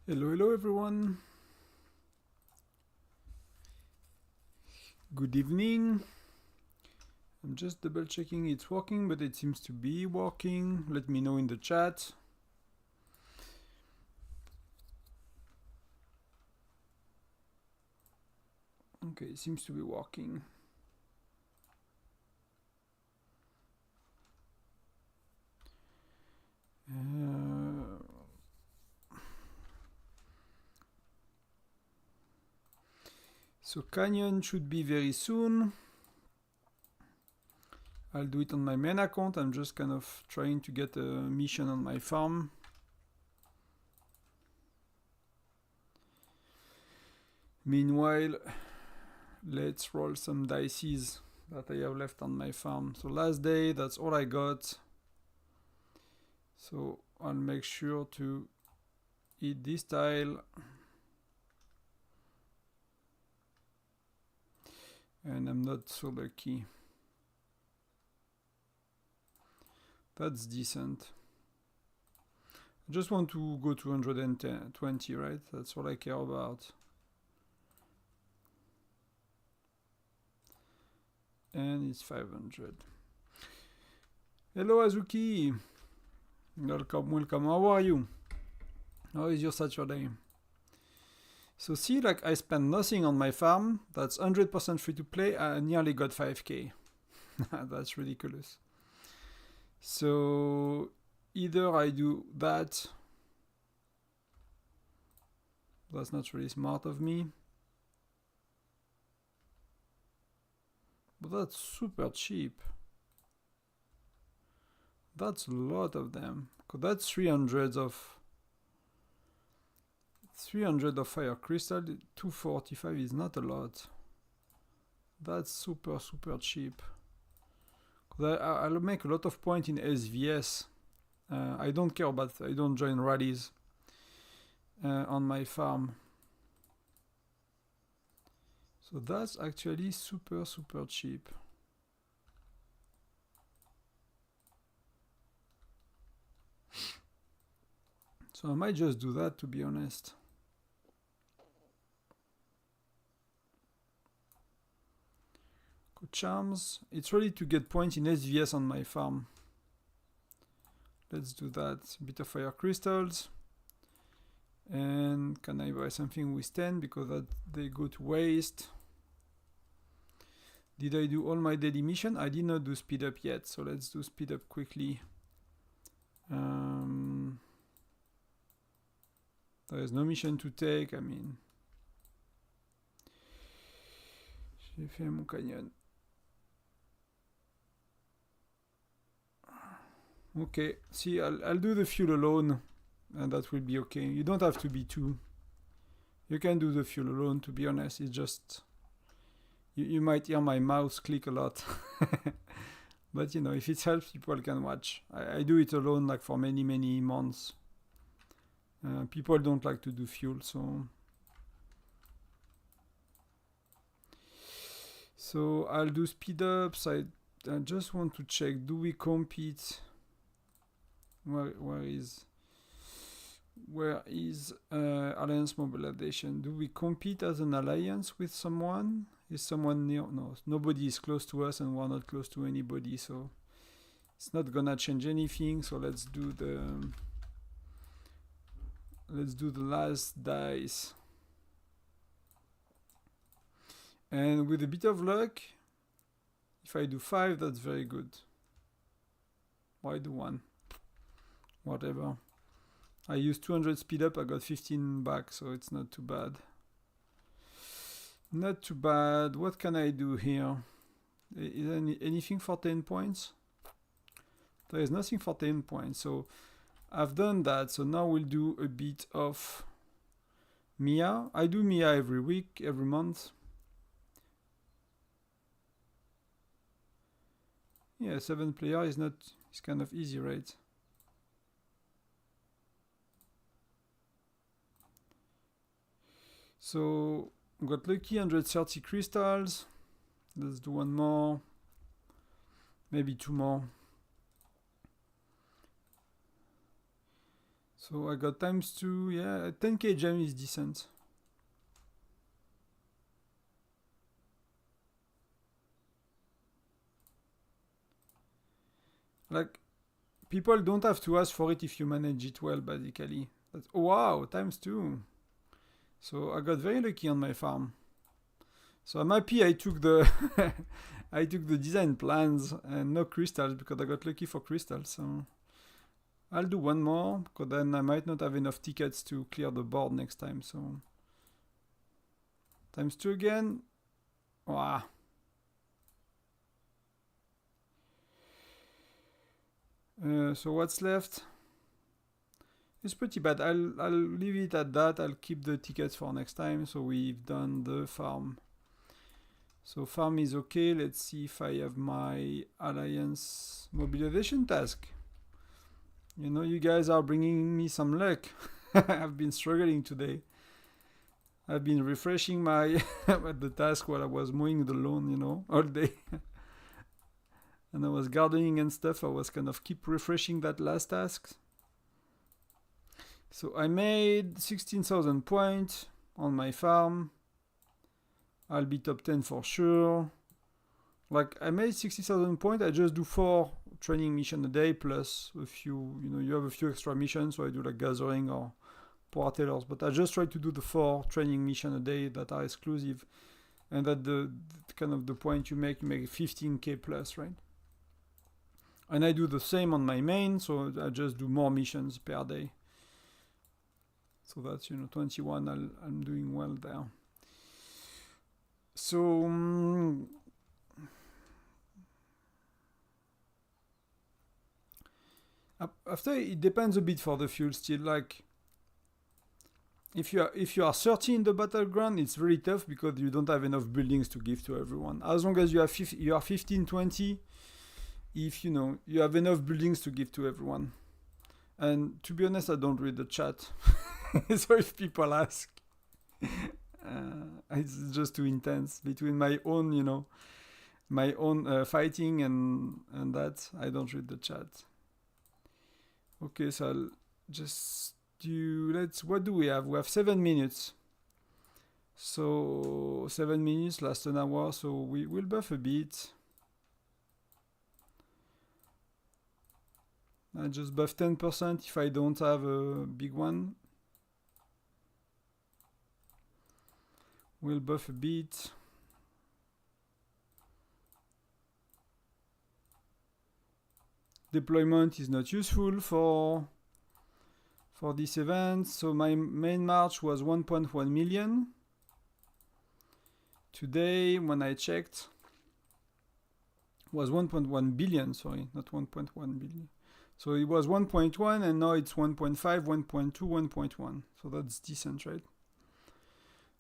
Hello everyone. Good evening. I'm just double checking it's working, but it seems to be working. Let me know in the chat. Okay, it seems to be working. So Canyon should be very soon. I'll do it on my main account. I'm just kind of trying to get a mission on my farm. Meanwhile, let's roll some dices that I have left on my farm. So last day, that's all I got. So I'll make sure to eat this tile. And I'm not so lucky. That's decent. I just want to go to 120, right? That's all I care about. And it's 500. Hello Azuki. Welcome. How are you? How is your Saturday? So see, like I spent nothing on my farm. That's 100% free to play. I nearly got 5k. That's ridiculous. So either I do that. That's not really smart of me. But that's super cheap. That's a lot of them. That's 300 of fire crystal. 245 is not a lot. That's super cheap. I'll make a lot of points in SVS. I don't care about. I don't join rallies on my farm. So that's actually super cheap. So I might just do that, to be honest. Charms. It's ready to get points in SVS on my farm. Let's do that. A bit of fire crystals. And can I buy something with 10 because that they go to waste? Did I do all my daily mission? I did not do speed up yet, so let's do speed up quickly. There is no mission to take, I mean. J'ai fait mon canyon. Okay, see, I'll do the fuel alone, and that will be okay. You don't have to be two. You can do the fuel alone, to be honest. It's just... You might hear my mouse click a lot. But, you know, if it helps, people can watch. I do it alone, like, for many months. People don't like to do fuel, so... So, I'll do speed ups. I just want to check, do we compete... Where is alliance mobilization? Do we compete as an alliance with someone? Is someone near? No, nobody is close to us, and we're not close to anybody, so it's not gonna change anything. So let's do the last dice, and with a bit of luck, if I do 5, that's very good. Why do 1? Whatever. I used 200 speed up, I got 15 back, so it's not too bad. Not too bad. What can I do here? Is there anything for 10 points? There is nothing for 10 points, so I've done that. So now we'll do a bit of Mia. I do Mia every week, every month. Yeah, 7 player is not, it's kind of easy, right? So got lucky, 130 crystals. Let's do one more. Maybe 2 more. So I got ×2, yeah, 10k gem is decent. Like, people don't have to ask for it if you manage it well, basically. That's, oh, wow, ×2. So I got very lucky on my farm. So I'm happy I took the I took the design plans and no crystals because I got lucky for crystals. So I'll do one more because then I might not have enough tickets to clear the board next time. So ×2 again. Wow. So what's left? It's pretty bad. I'll leave it at that. I'll keep the tickets for next time. So we've done the farm. So farm is okay. Let's see if I have my alliance mobilization task. You know, you guys are bringing me some luck. I've been struggling today. I've been refreshing my the task while I was mowing the lawn, you know, all day. And I was gardening and stuff. I was kind of keep refreshing that last task. So I made 16,000 points on my farm. I'll be top 10 for sure. Like, I made 60,000 points. I just do 4 training missions a day plus a few, you know, you have a few extra missions. So I do like gathering or power tailors. But I just try to do the 4 training missions a day that are exclusive. And that the kind of the point you make 15k plus, right? And I do the same on my main. So I just do more missions per day. So that's, you know, 21. I'm doing well there. So after it depends a bit for the fuel still. Like if you are 30 in the battleground, it's very tough because you don't have enough buildings to give to everyone. As long as you are 15, 20, if you know you have enough buildings to give to everyone. And to be honest, I don't read the chat. So if people ask, it's just too intense between my own, you know, my own fighting and that. I don't read the chat. Okay, so I'll just do, what do we have? We have 7 minutes. So 7 minutes, last an hour, so we will buff a bit. I just buff 10% if I don't have a big one. We'll buff a bit. Deployment is not useful for this event. So my main march was 1.1 million. Today, when I checked, was 1.1 billion, sorry, not 1.1 billion. So it was 1.1 and now it's 1.5, 1.2, 1.1. So that's decent, right?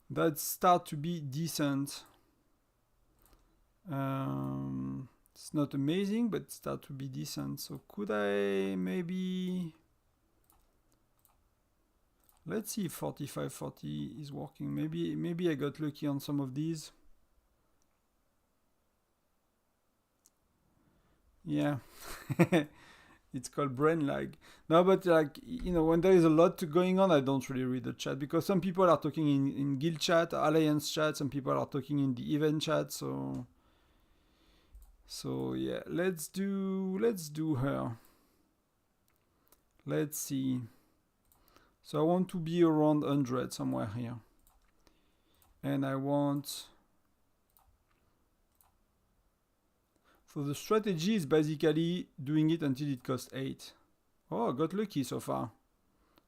That start to be decent. It's not amazing, but start to be decent. So could I maybe... Let's see if 45-40 is working. Maybe I got lucky on some of these. Yeah. It's called brain lag. No, but like, you know, when there is a lot going on, I don't really read the chat because some people are talking in guild chat, alliance chat, some people are talking in the event chat. So yeah, let's do her. Let's see. So I want to be around 100 somewhere here. And I want... So the strategy is basically doing it until it costs 8. Oh, I got lucky so far.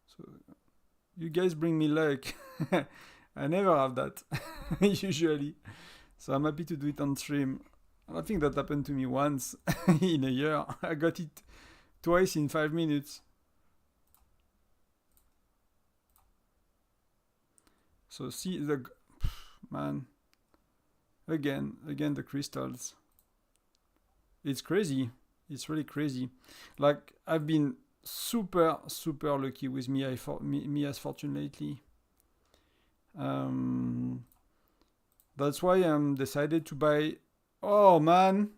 So you guys bring me luck. I never have that, usually. So I'm happy to do it on stream. I think that happened to me once in a year. I got it twice in 5 minutes. So see the... Man. Again the crystals. It's crazy. It's really crazy. Like, I've been super lucky with Mia's fortune lately. That's why I'm decided to buy... Oh, man!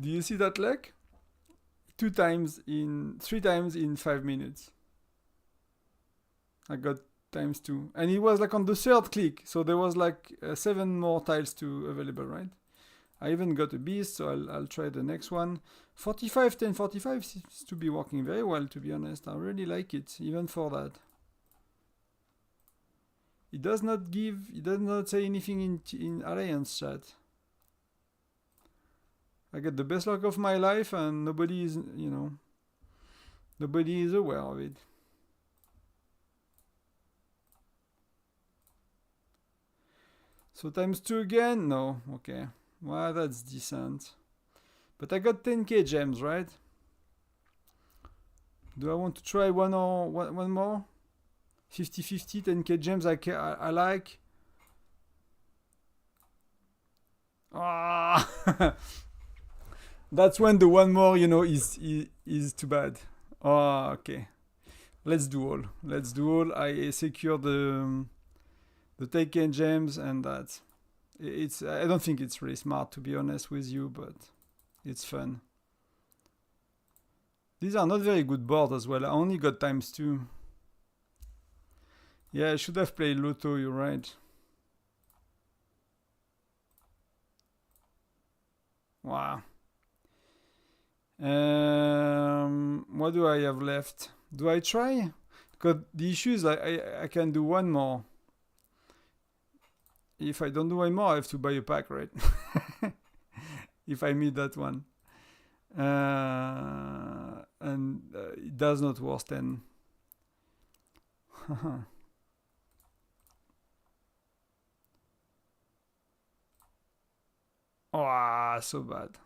Do you see that luck? three times in 5 minutes. I got ×2, and it was like on the third click, so there was like 7 more tiles to available, right? I even got a beast, so I'll try the next one. 45, 10, 45 seems to be working very well, to be honest. I really like it, even for that. It does not say anything in Alliance chat. I get the best luck of my life, and nobody is aware of it. So ×2 again? No, okay. Well, that's decent. But I got 10k gems, right? Do I want to try one more? 50-50, 10k gems I like. Ah! That's when the one more, is too bad. Oh, okay. Let's do all. I secure the 10k gems, and that. I don't think it's really smart, to be honest with you, but it's fun. These are not very good boards as well. I only got ×2. Yeah, I should have played Lotto, you're right. Wow. What do I have left? Do I try? Because the issue is I can do one more. If I don't do one more, I have to buy a pack, right? If I meet that one. And it does not worth 10. Oh, so bad.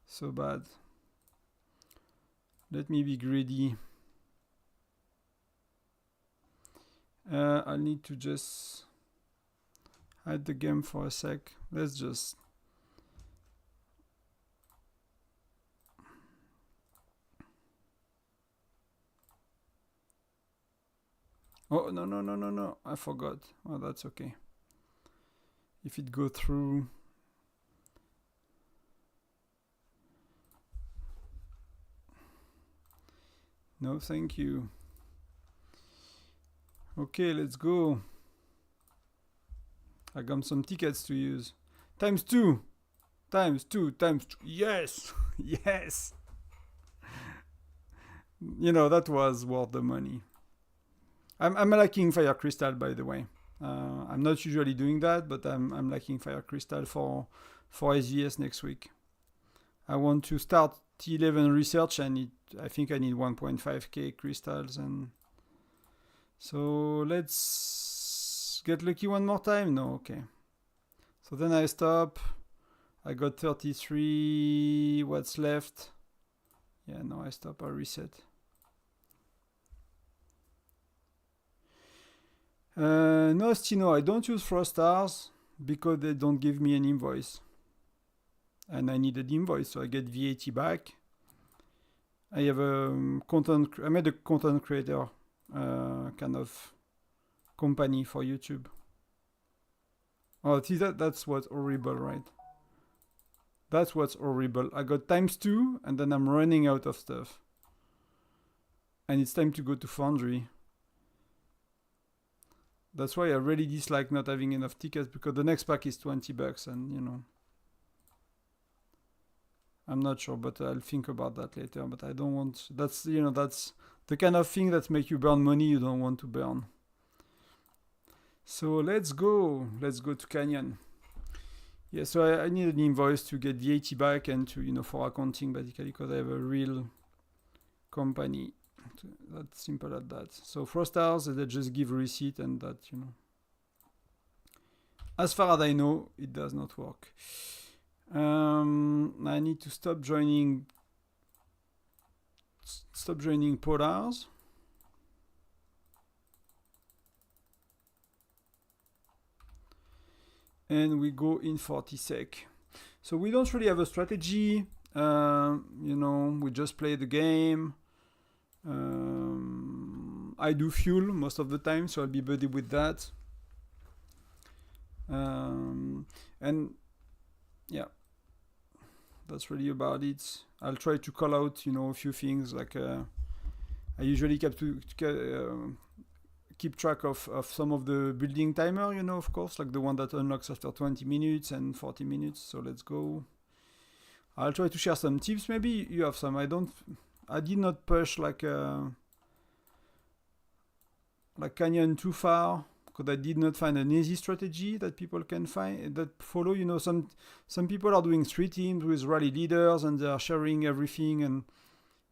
So bad. Let me be greedy. I need to just hide the game for a sec. Let's just... Oh, no. I forgot. Oh, that's okay. If it go through... No, thank you. Okay, let's go. I got some tickets to use. ×2. ×2. Yes! Yes! That was worth the money. I'm lacking Fire Crystal, by the way. I'm not usually doing that, but I'm lacking Fire Crystal for SVS next week. I want to start T11 research, and I think I need 1.5k crystals, and so let's get lucky one more time. No, okay. So then I stop. I got 33. What's left? Yeah, no, I stop. I reset. No, Stino, I don't use Frost Stars because they don't give me an invoice. And I need an invoice, so I get VAT back. I have I made a content creator kind of company for YouTube. Oh, see, that's what's horrible, right? That's what's horrible. I got ×2, and then I'm running out of stuff. And it's time to go to Foundry. That's why I really dislike not having enough tickets, because the next pack is $20, and I'm not sure, but I'll think about that later. But I don't want... That's the kind of thing that make you burn money you don't want to burn. So let's go to Canyon. Yeah, so I need an invoice to get VAT back and to, for accounting, basically, because I have a real company. That's simple as that. So Frost Stars, they just give a receipt, and that, As far as I know, it does not work. I need to stop joining polars. And we go in 40 sec. So we don't really have a strategy. We just play the game. I do fuel most of the time, so I'll be buddy with that. And yeah, that's really about it. I'll try to call out, you know, a few things like I usually keep track of some of the building timer, you know, of course, like the one that unlocks after 20 minutes and 40 minutes. So let's go. I'll try to share some tips. Maybe you have some. I did not push like Canyon too far, because I did not find an easy strategy that people can follow. You know, some people are doing 3 teams with rally leaders, and they are sharing everything, and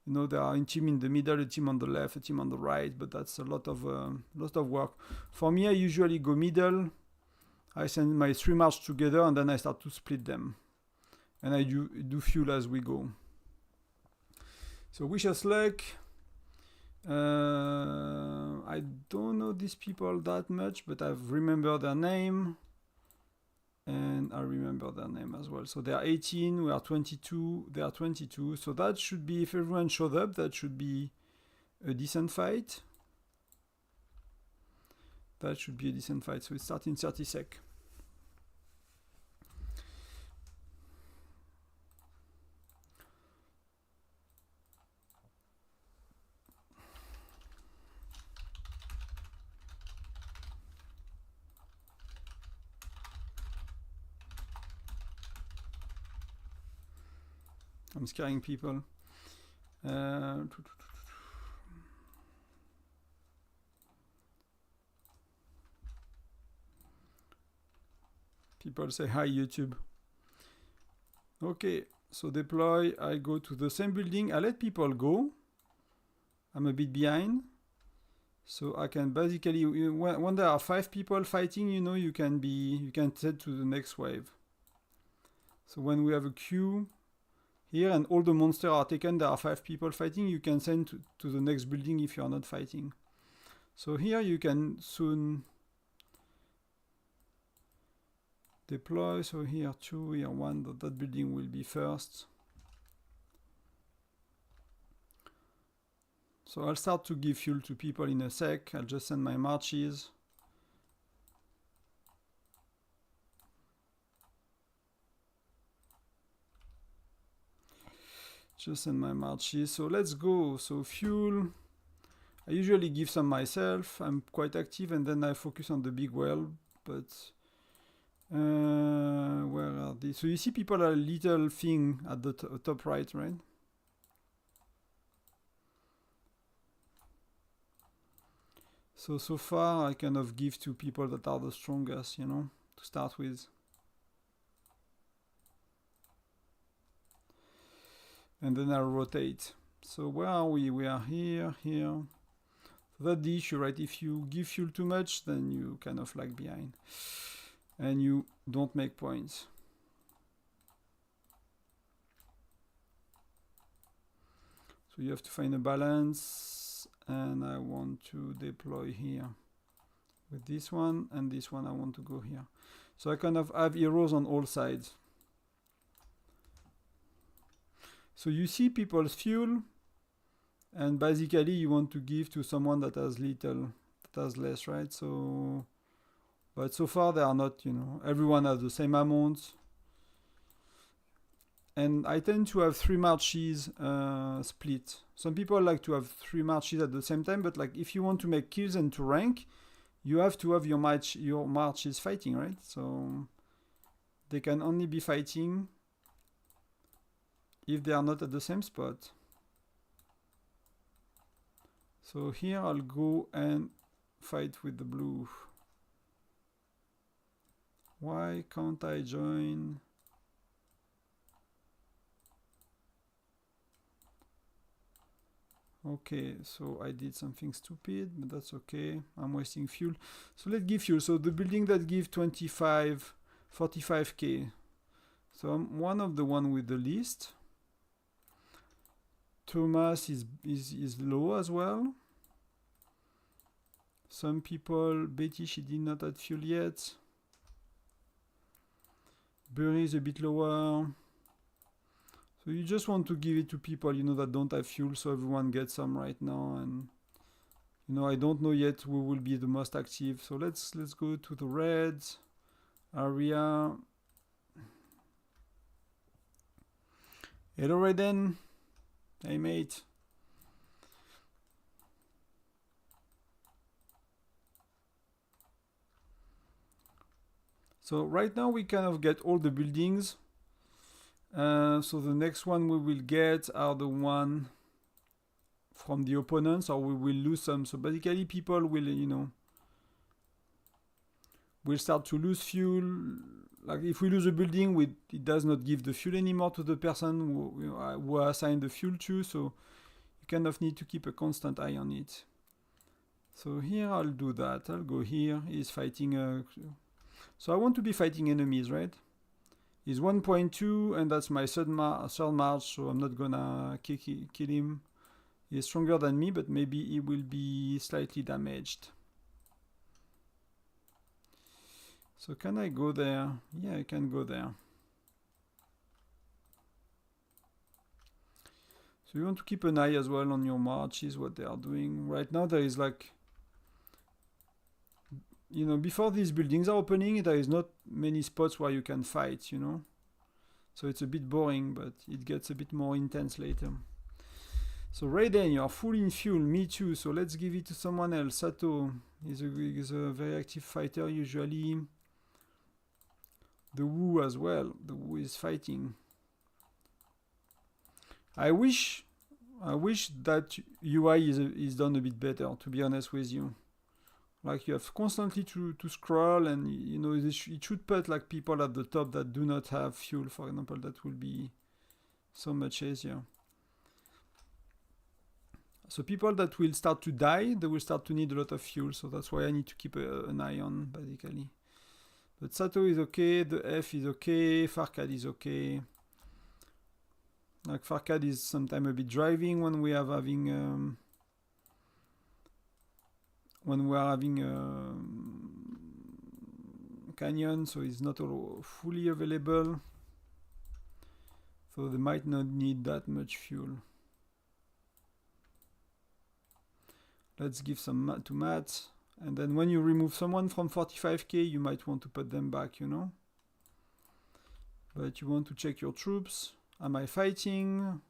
you know, there are a team in the middle, a team on the left, a team on the right, but that's a lot of work. For me, I usually go middle. I send my 3 march together, and then I start to split them, and I do fuel as we go. So wish us luck. I don't know these people that much, but I remember their name, and I remember their name as well. So they are 18, we are 22, they are 22. So that should be, if everyone showed up, that should be a decent fight. That should be a decent fight. So it starts in 30 sec. I'm scaring people. People say hi YouTube. Okay, so deploy. I go to the same building. I let people go. I'm a bit behind. So I can basically, when there are 5 people fighting, you know, you can set to the next wave. So when we have a queue here and all the monsters are taken, there are 5 people fighting, you can send to the next building if you are not fighting. So here you can soon deploy. So here 2, here 1, that building will be first. So I'll start to give fuel to people in a sec. I'll just send my marches. Just send my marches. So let's go. So fuel. I usually give some myself. I'm quite active, and then I focus on the big well. But where are these? So you see people are a little thing at the top right, right? So far I kind of give to people that are the strongest, you know, to start with. And then I'll rotate. So where are we? We are here. So that's the issue, right? If you give fuel too much, then you kind of lag behind. And you don't make points. So you have to find a balance. And I want to deploy here with this one, and this one I want to go here. So I kind of have heroes on all sides. So you see people's fuel, and basically you want to give to someone that has little, that has less, right? So, but so far they are not, you know, everyone has the same amount. And I tend to have 3 marches split. Some people like to have 3 marches at the same time, but like if you want to make kills and to rank, you have to have your marches fighting, right? So they can only be fighting if they are not at the same spot. So here I'll go and fight with the blue. Why can't I join? Okay, so I did something stupid, but that's okay. I'm wasting fuel. So let's give fuel. So the building that gives 45k. So I'm one of the one with the least. Thomas is low as well. Some people, Betty, she did not add fuel yet. Berry is a bit lower. So you just want to give it to people, you know, that don't have fuel, so everyone gets some right now. And you know, I don't know yet who will be the most active. So let's go to the reds area. Hello, Raiden. Hey, mate. So right now we kind of get all the buildings. So the next one we will get are the one from the opponents, or we will lose some. So basically people will, you know, will start to lose fuel. Like if we lose a building, it does not give the fuel anymore to the person who assigned the fuel to. So you kind of need to keep a constant eye on it. So here I'll do that. I'll go here. He's fighting. So I want to be fighting enemies, right? He's 1.2 and that's my third march, so I'm not gonna kill him. He's stronger than me, but maybe he will be slightly damaged. So can I go there? Yeah, I can go there. So you want to keep an eye as well on your marches, what they are doing. Right now there is like, you know, before these buildings are opening, there is not many spots where you can fight, you know. So it's a bit boring, but it gets a bit more intense later. So Raiden, you are full in fuel, me too, so let's give it to someone else. Sato is a very active fighter usually. The Wu as well, the Wu is fighting. I wish that UI is done a bit better, to be honest with you. Like you have constantly to scroll, and you know it should put like people at the top that do not have fuel, for example. That will be so much easier. So people that will start to die, they will start to need a lot of fuel. So that's why I need to keep an eye on, basically. But Sato is okay, the F is okay, Farkad is okay. Like Farkad is sometimes a bit driving when we are having canyon, so it's not fully available. So they might not need that much fuel. Let's give some to Matt. And then when you remove someone from 45k, you might want to put them back, you know. But you want to check your troops. Am I fighting?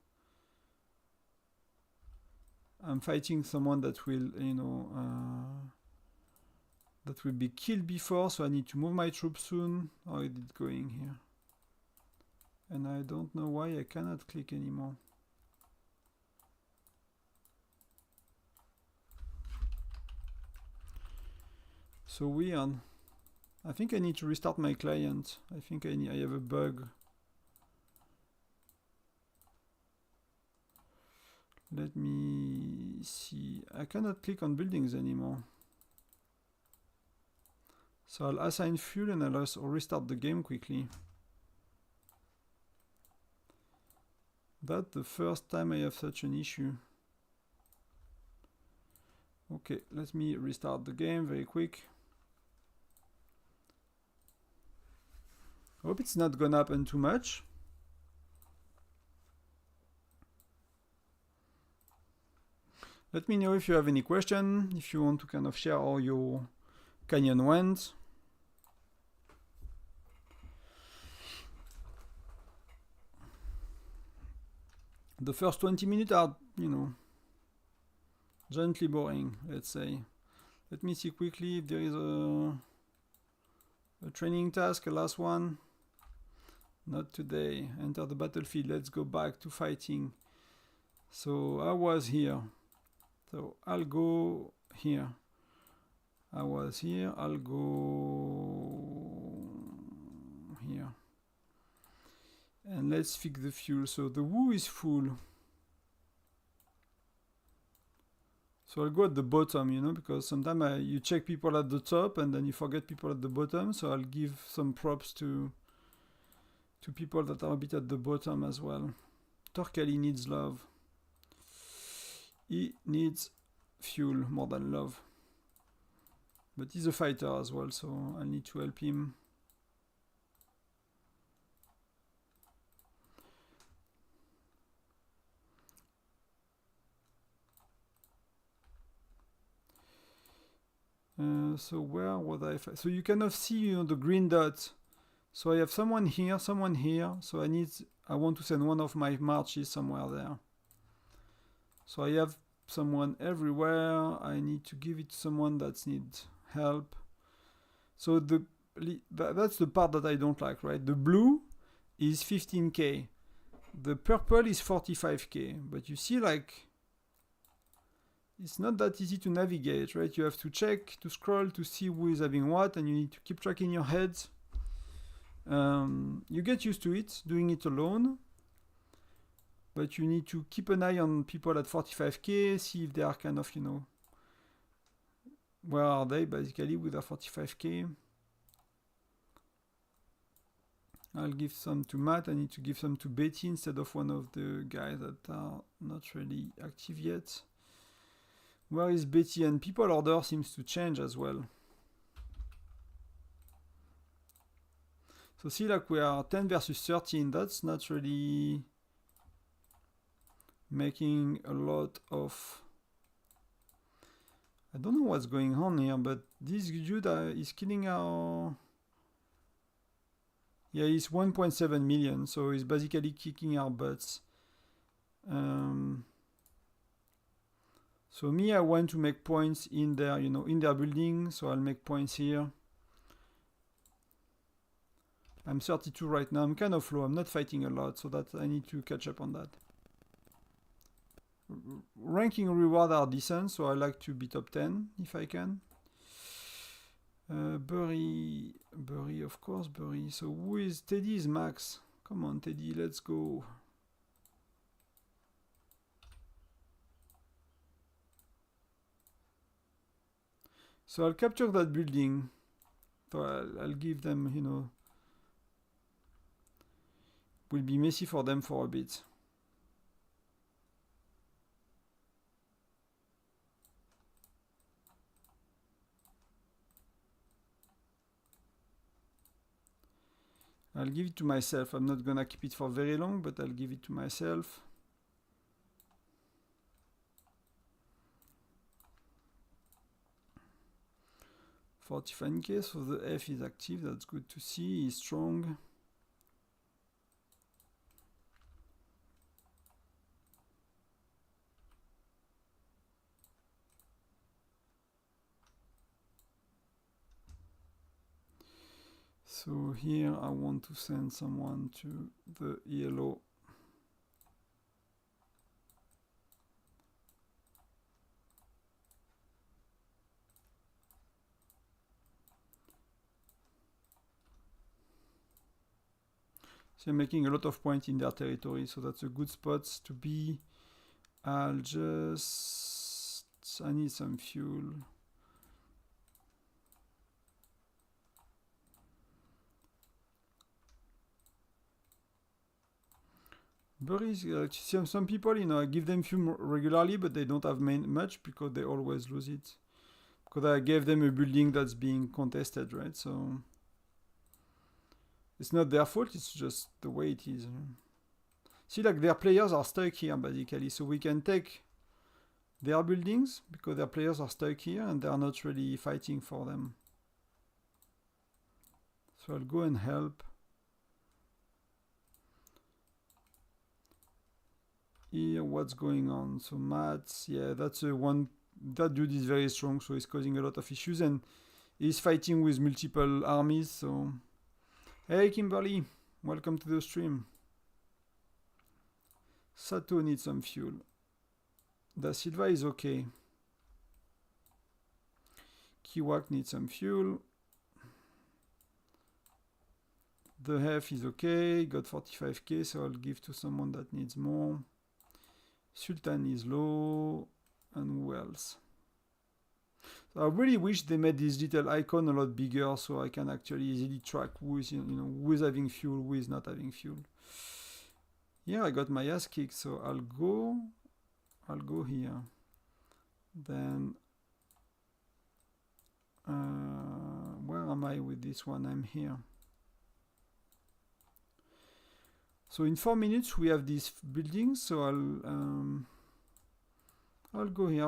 I'm fighting someone that will, you know, that will be killed before, so I need to move my troops soon. How is it going here? And I don't know why I cannot click anymore. So weird. I think I need to restart my client. I think I have a bug. Let me see. I cannot click on buildings anymore. So I'll assign fuel and I'll also restart the game quickly. That's the first time I have such an issue. Okay, let me restart the game very quick. Hope it's not gonna happen too much. Let me know if you have any question, if you want to kind of share how your canyon went. The first 20 minutes are, you know, gently boring, let's say. Let me see quickly if there is a training task, a last one. Not today. Enter the battlefield. Let's go back to fighting. So I was here. So I'll go here. I was here. I'll go here. And let's fix the fuel. So the Wu is full. So I'll go at the bottom, you know, because sometimes you check people at the top and then you forget people at the bottom. So I'll give some props to people that are a bit at the bottom as well. Torkali needs love. He needs fuel more than love. But he's a fighter as well, so I need to help him. So where would I fight? So you kind of see, you know, the green dot. So I have someone here, so I want to send one of my marches somewhere there. So I have someone everywhere. I need to give it to someone that needs help. So that's the part that I don't like, right? The blue is 15k. The purple is 45k. But you see, like, it's not that easy to navigate, right? You have to check, to scroll, to see who is having what, and you need to keep track in your head. You get used to it, doing it alone. But you need to keep an eye on people at 45k, see if they are kind of, where are they basically with their 45k. I'll give some to Matt. I need to give some to Betty instead of one of the guys that are not really active yet. Where is Betty? And people order seems to change as well. So see, like, we are 10 versus 13. That's not really making a lot of... I don't know what's going on here, but this dude is killing our... Yeah, he's 1.7 million, so he's basically kicking our butts. So me, I want to make points in their, in their building, so I'll make points here. I'm 32 right now. I'm kind of low. I'm not fighting a lot, so that I need to catch up on that. Ranking reward are decent, so I like to be top 10 if I can. Bury, of course, Bury. So who is Teddy? Is Max? Come on, Teddy, let's go. So I'll capture that building. So I'll give them, will be messy for them for a bit. I'll give it to myself. I'm not gonna keep it for very long, but I'll give it to myself. $45k, so the F is active. That's good to see. He's strong. So here I want to send someone to the yellow. So I'm making a lot of points in their territory, so that's a good spot to be. I need some fuel. Berries, some people, I give them fuel regularly, but they don't have much because they always lose it. Because I gave them a building that's being contested, right? So it's not their fault, it's just the way it is. See, like, their players are stuck here, basically. So we can take their buildings because their players are stuck here and they are not really fighting for them. So I'll go and help. Here, what's going on? So Matt, yeah, that's one. That dude is very strong, so he's causing a lot of issues and he's fighting with multiple armies. So, hey Kimberly, welcome to the stream. Sato needs some fuel. Da Silva is okay. Kiwak needs some fuel. The F is okay. Got 45k, so I'll give to someone that needs more. Sultan is low, and who else? So I really wish they made this little icon a lot bigger so I can actually easily track who is, who is having fuel, who is not having fuel. Yeah, I got my ass kicked, so I'll go here. Then, where am I with this one? I'm here. So in 4 minutes we have these buildings, so I'll go here.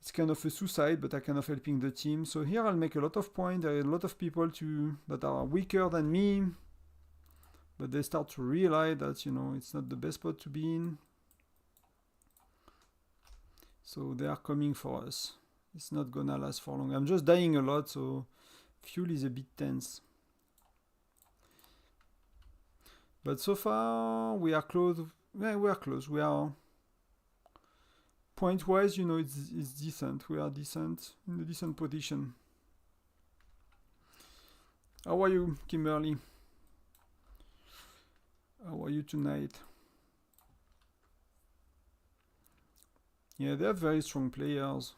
it's kind of a suicide, but I'm kind of helping the team. So here I'll make a lot of points. There are a lot of people that are weaker than me, but they start to realize that, you know, it's not the best spot to be in. So they are coming for us. It's not gonna last for long. I'm just dying a lot, so fuel is a bit tense. But so far we are close. Yeah, we are close. We are point-wise, you know, it's decent. We are decent, in a decent position. How are you, Kimberly? How are you tonight? Yeah, they have very strong players.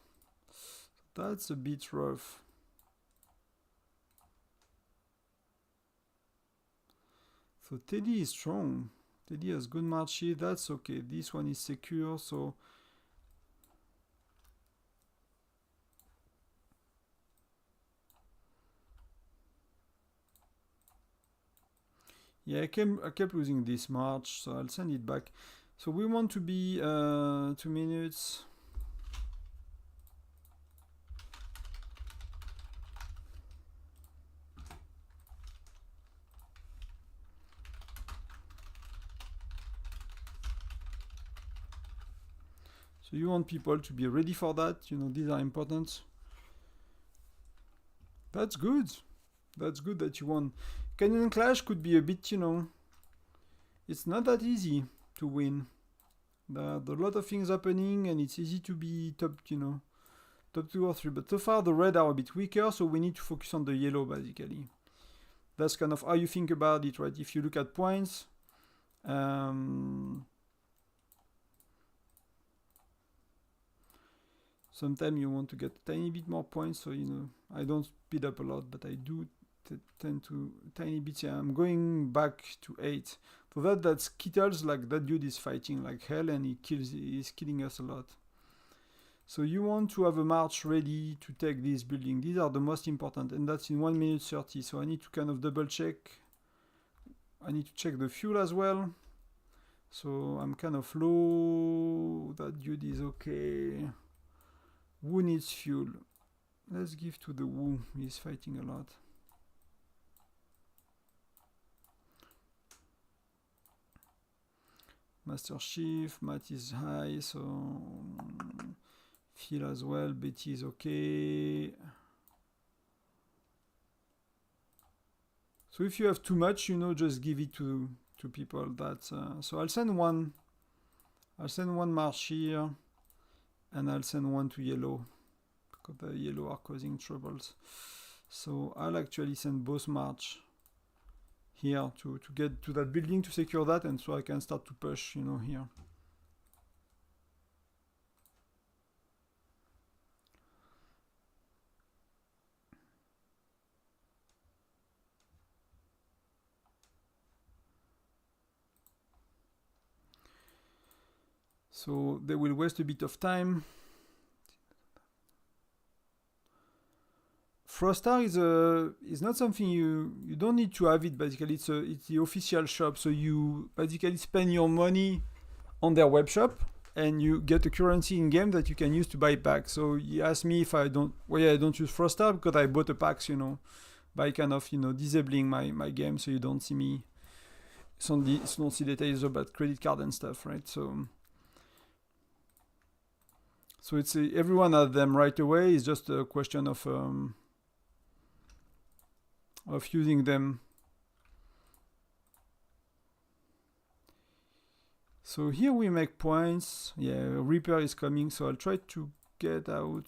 That's a bit rough. So Teddy is strong. Teddy has good marches. That's okay. This one is secure, so yeah, I kept losing this march, so I'll send it back. So we want to be 2 minutes. So you want people to be ready for that. You know, these are important. That's good. That's good that you won. Canyon Clash could be a bit, you know, it's not that easy to win. There are a lot of things happening, and it's easy to be top, you know, top 2 or 3. But so far the red are a bit weaker, so we need to focus on the yellow basically. That's kind of how you think about it, right? If you look at points, sometimes you want to get a tiny bit more points, so, you know, I don't speed up a lot, but I do tend to tiny bit. Yeah, I'm going back to 8. For that's Kittles, like that dude is fighting like hell, and he's killing us a lot. So you want to have a march ready to take this building. These are the most important, and that's in 1 minute 30. So I need to kind of double check. I need to check the fuel as well. So I'm kind of low. That dude is okay. Who needs fuel? Let's give to the Who. He's fighting a lot. Master Chief, Matt is high, so Phil as well. Betty is okay. So if you have too much, you know, just give it to people. That's so I'll send one. I'll send one march here, and I'll send one to yellow because the yellow are causing troubles. So I'll actually send both march here to get to that building to secure that, and so I can start to push, you know, here. So they will waste a bit of time. Frostar is not something you don't need to have it. Basically, it's the official shop. So you basically spend your money on their web shop, and you get a currency in game that you can use to buy packs. So he asked me if I don't. Well, yeah, I don't use Frostar because I bought a packs, you know, by kind of, you know, disabling my game, so you don't see me. So don't see details about credit card and stuff, right? So it's everyone has them right away. It's just a question of using them. So here we make points. Yeah, Reaper is coming, so I'll try to get out.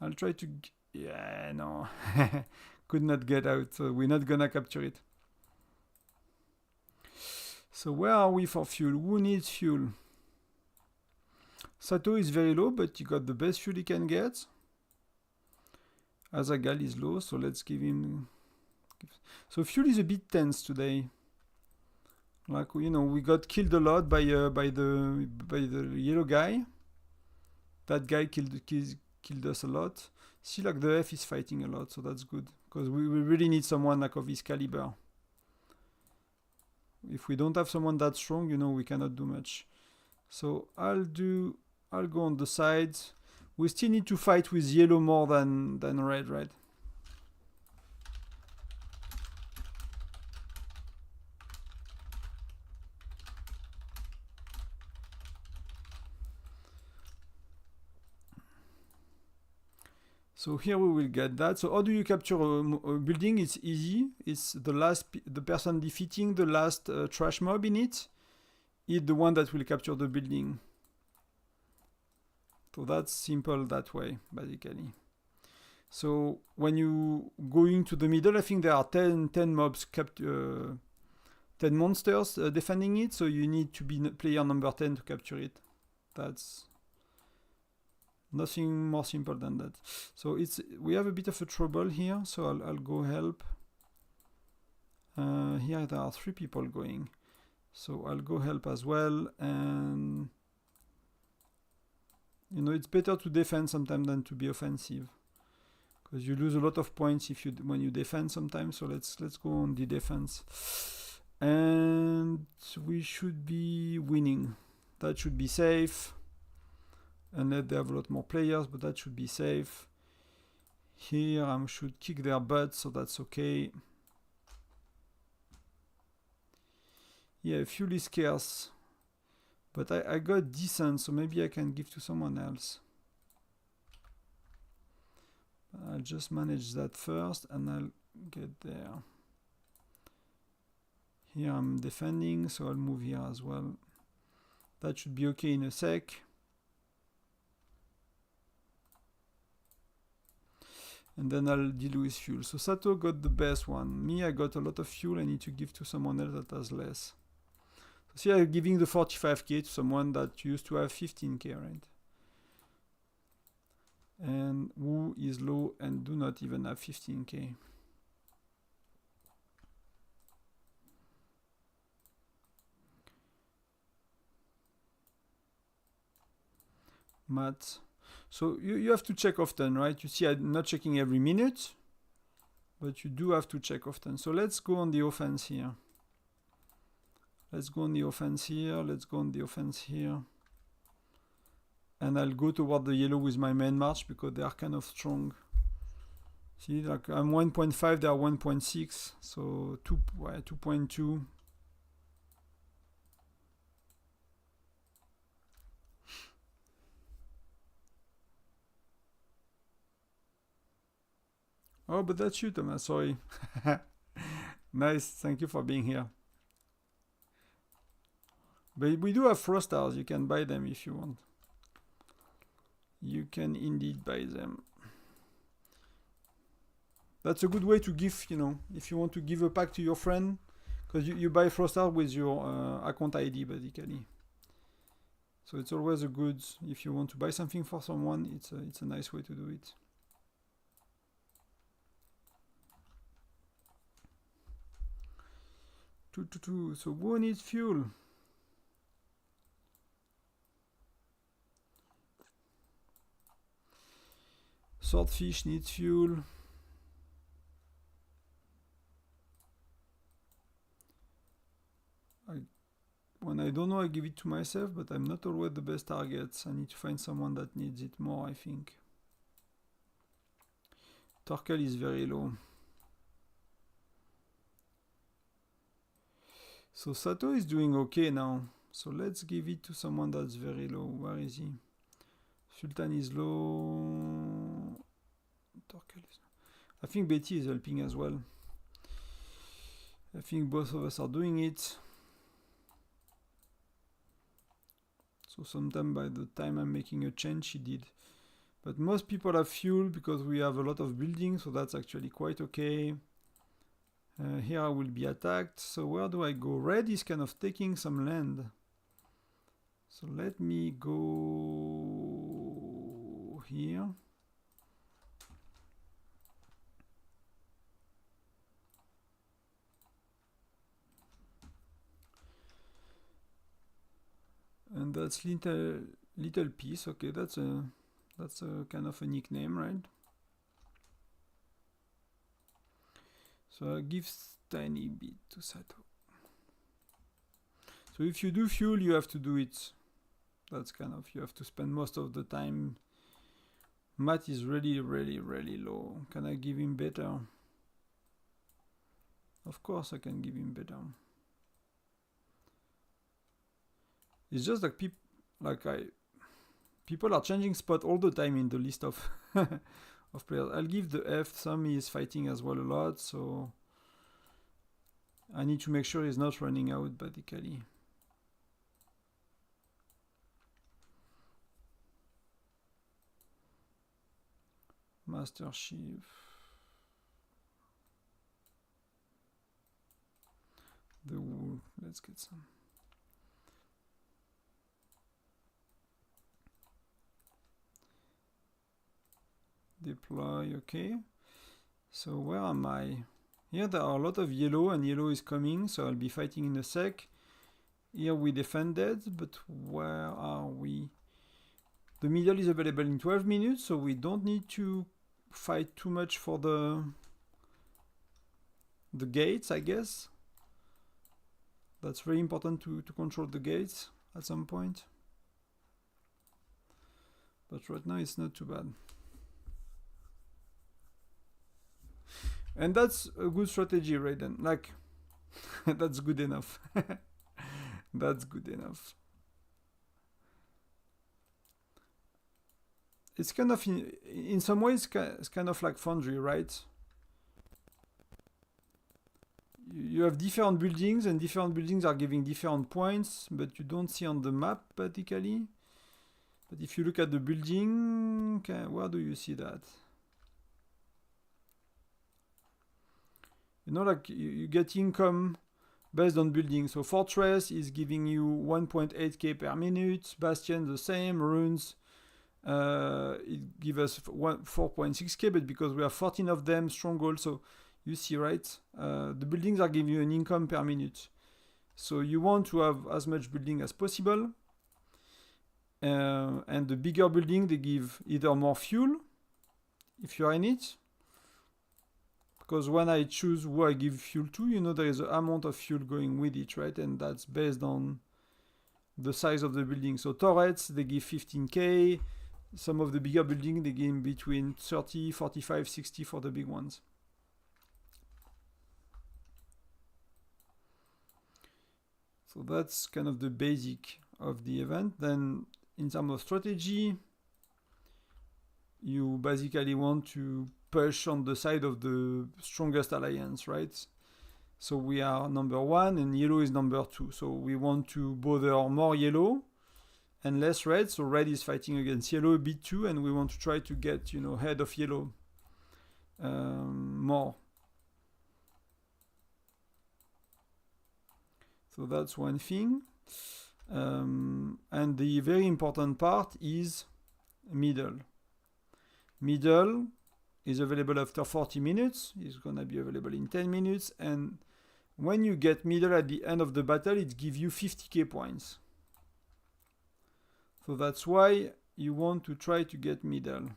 I'll try to... Yeah, no. Could not get out, so we're not gonna capture it. So where are we for fuel? Who needs fuel? Sato is very low, but he got the best fuel he can get. Azagal is low, so let's give him... So fuel is a bit tense today. Like, you know, we got killed a lot by the yellow guy. That guy killed us a lot. See, like the F is fighting a lot, so that's good. Because we really need someone like of his caliber. If we don't have someone that strong, you know, we cannot do much. So I'll do I'll go on the sides. We still need to fight with yellow more than red, right? So here we will get that. So how do you capture a building? It's easy. It's the person defeating the last trash mob in it is the one that will capture the building. So that's simple that way, basically. So when you go into the middle, I think there are 10 mobs, 10 monsters defending it. So you need to be player number 10 to capture it. That's nothing more simple than that. So we have a bit of a trouble here. So I'll go help. Here there are 3 people going. So I'll go help as well. And you know, it's better to defend sometimes than to be offensive, because you lose a lot of points when you defend sometimes. So let's go on the defense, and we should be winning. That should be safe, unless they have a lot more players, but that should be safe. Here I should kick their butts, so that's okay. Yeah, fuel is scarce, but I got decent, so maybe I can give to someone else. I'll just manage that first and I'll get there. Here I'm defending, so I'll move here as well. That should be okay in a sec. And then I'll deal with fuel. So Sato got the best one. Me, I got a lot of fuel. I need to give to someone else that has less. So see, I'm giving the 45k to someone that used to have 15k, right? And who is low and do not even have 15k. Matt. So you have to check often, right? You see, I'm not checking every minute, but you do have to check often. So let's go on the offense here. Let's go on the offense here. Let's go on the offense here. And I'll go toward the yellow with my main march because they are kind of strong. See, like I'm 1.5, they are 1.6, so 2.2. Oh, but that's you, Thomas. Sorry. Nice. Thank you for being here. But we do have frost stars. You can buy them if you want. You can indeed buy them. That's a good way to give, you know, if you want to give a pack to your friend, because you buy frost star with your account ID, basically. So it's always a good, if you want to buy something for someone, it's a nice way to do it. So who needs fuel? Swordfish needs fuel. When I don't know, I give it to myself, but I'm not always the best target. I need to find someone that needs it more, I think. Torkel is very low. So Sato is doing okay now. So let's give it to someone that's very low. Where is he? Sultan is low. Torkel is low. I think Betty is helping as well. I think both of us are doing it. So sometime by the time I'm making a change, she did. But most people have fuel because we have a lot of buildings, so that's actually quite okay. Here I will be attacked. So where do I go? Red is kind of taking some land. So let me go here. And that's little piece. Okay, that's a kind of a nickname, right? So I give tiny bit to Sato. So if you do fuel, you have to do it. That's kind of, you have to spend most of the time. Matt is really, really, really low. Can I give him better? Of course I can give him better. It's just like people are changing spot all the time in the list of of players. I'll give the F. Some is fighting as well a lot, so I need to make sure he's not running out basically. Master Chief. Let's get some. Deploy, okay. So where am I? Here there are a lot of yellow, and yellow is coming, so I'll be fighting in a sec. Here we defended, but where are we? The middle is available in 12 minutes, so we don't need to fight too much for the gates, I guess. That's very important to control the gates at some point. But right now it's not too bad. And that's a good strategy, Raiden. Like, that's good enough. That's good enough. It's kind of, in some ways, it's kind of like Foundry, right? You have different buildings, and different buildings are giving different points, but you don't see on the map, practically. But if you look at the building, where do you see that? You know, like you get income based on building. So Fortress is giving you 1.8k per minute. Bastion the same. Runes, it gives us 4.6k, but because we have 14 of them, Stronghold. So you see, right? The buildings are giving you an income per minute. So you want to have as much building as possible. And the bigger building, they give either more fuel, if you're in it. Because when I choose who I give fuel to, you know, there is an amount of fuel going with it, right? And that's based on the size of the building. So turrets, they give 15k. Some of the bigger buildings, they give between 30, 45, 60 for the big ones. So that's kind of the basic of the event. Then in terms of strategy, you basically want to push on the side of the strongest alliance, right? So we are number 1 and yellow is number 2. So we want to bother more yellow and less red. So red is fighting against yellow a bit too, and we want to try to get, you know, ahead of yellow more. So that's one thing. And the very important part is middle. Middle is available after 40 minutes. It's going to be available in 10 minutes. And when you get middle at the end of the battle, it gives you 50k points. So that's why you want to try to get middle.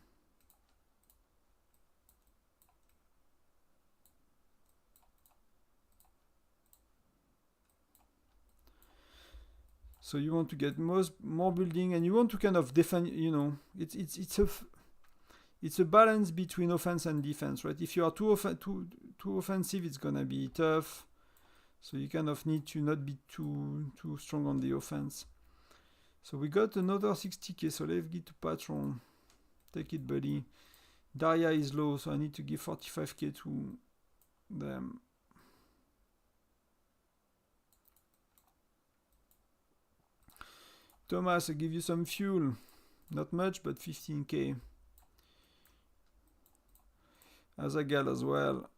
So you want to get more building, and you want to kind of defend, you know, it's a balance between offense and defense, right? If you are too offensive, it's gonna be tough. So you kind of need to not be too strong on the offense. So we got another 60k, so let's get to Patron. Take it, buddy. Daria is low, so I need to give 45k to them. Thomas, I give you some fuel. Not much, but 15k. Azagal as well.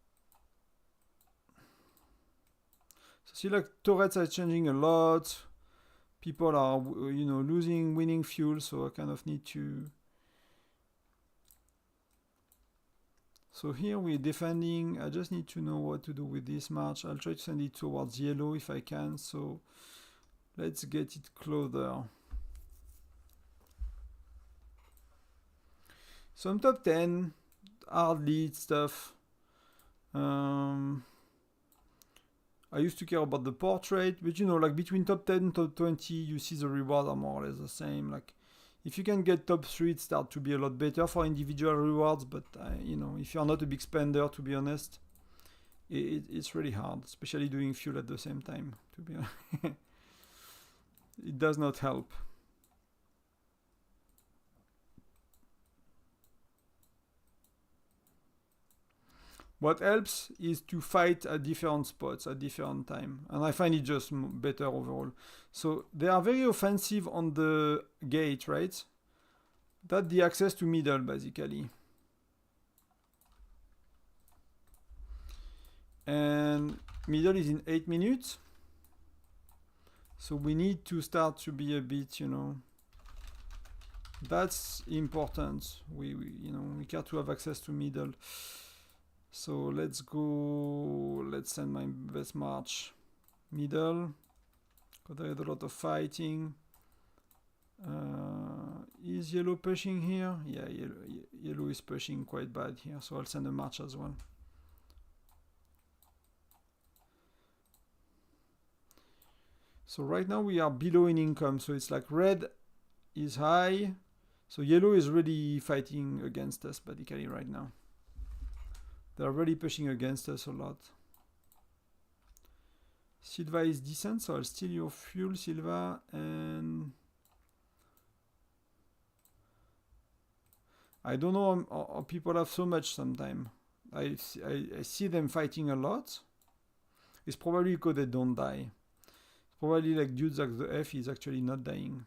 So see, like, turrets are changing a lot. People are, you know, winning fuel, so I kind of need to... So here we're defending. I just need to know what to do with this march. I'll try to send it towards yellow if I can. So let's get it closer. Some top 10, hard lead stuff. I used to care about the portrait, but you know, like between top 10 and top 20, you see the rewards are more or less the same. Like, if you can get top 3, it starts to be a lot better for individual rewards, but you know, if you're not a big spender, to be honest, it's really hard, especially doing fuel at the same time, to be honest. It does not help. What helps is to fight at different spots at different time, and I find it just better overall. So they are very offensive on the gate, right? That's the access to middle, basically. And middle is in 8 minutes. So we need to start to be a bit, you know, that's important. You know, we care to have access to middle. So let's go, let's send my best march middle, because there is a lot of fighting. Is yellow pushing here? Yeah, yellow is pushing quite bad here, so I'll send a march as well. So right now we are below in income, so it's like red is high, so yellow is really fighting against us basically right now. They're really pushing against us a lot. Silva is decent, so I'll steal your fuel, Silva, and I don't know how people have so much sometimes. I see them fighting a lot. It's probably because they don't die. It's probably like dudes like the F is actually not dying.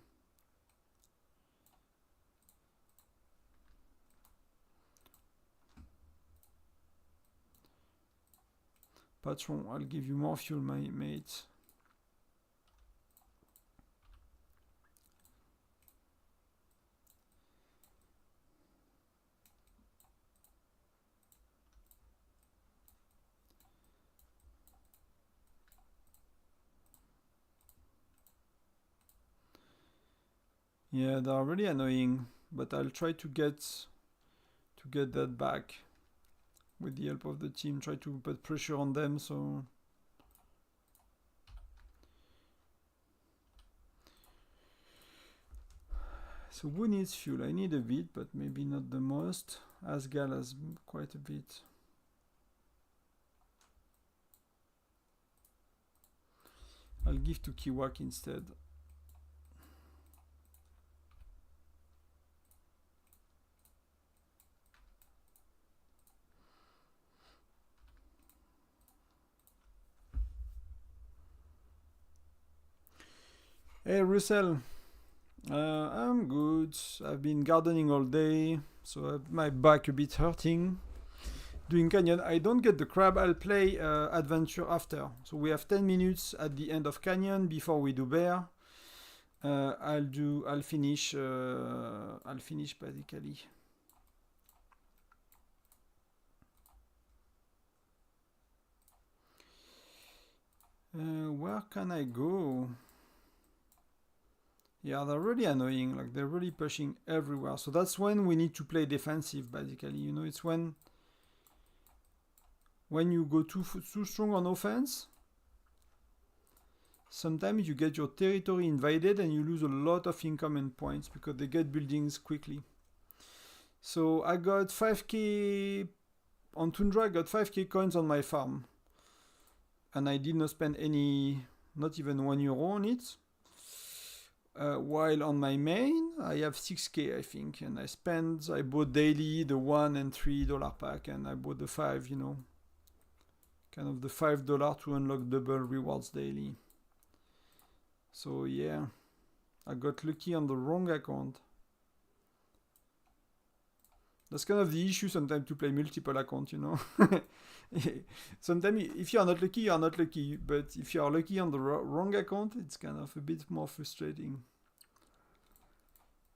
Patron, I'll give you more fuel, my mate. Yeah, they are really annoying, but I'll try to get that back with the help of the team. Try to put pressure on them, so who needs fuel? I need a bit, but maybe not the most. Asgal has quite a bit. I'll give to Kiwak instead. Hey Russell, I'm good. I've been gardening all day, so my back a bit hurting. Doing canyon, I don't get the crab. I'll play adventure after. So we have 10 minutes at the end of canyon before we do bear. I'll finish basically. Where can I go? Yeah, they're really annoying. Like they're really pushing everywhere. So that's when we need to play defensive, basically. You know, it's when you go too strong on offense. Sometimes you get your territory invaded and you lose a lot of income and points because they get buildings quickly. So I got 5k on Tundra. I got 5k coins on my farm, and I did not spend any, not even €1 on it. While on my main, I have 6k, I think, and I bought daily the $1 and $3 pack, and I bought the 5, you know, kind of the $5 to unlock double rewards daily. So yeah, I got lucky on the wrong account. That's kind of the issue sometimes to play multiple accounts, you know. Sometimes if you are not lucky, you are not lucky. But if you are lucky on the wrong account, it's kind of a bit more frustrating.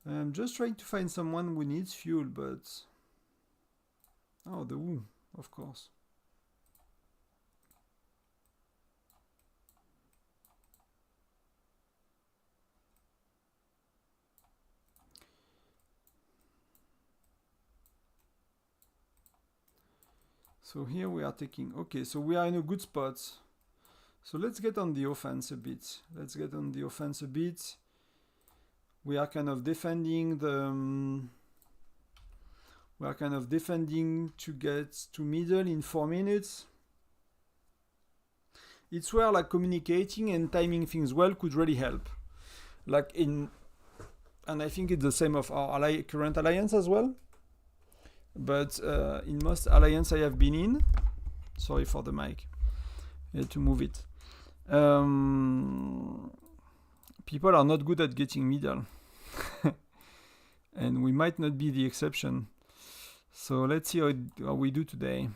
I'm just trying to find someone who needs fuel, but... Oh, the Woo, of course. So here we are taking... Okay, so we are in a good spot. So let's get on the offense a bit. We are kind of defending to get to middle in 4 minutes. It's where like communicating and timing things well could really help. And I think it's the same of our current alliance as well. But in most alliance I have been in, sorry for the mic, I had to move it. People are not good at getting middle. And we might not be the exception. So let's see how we do today.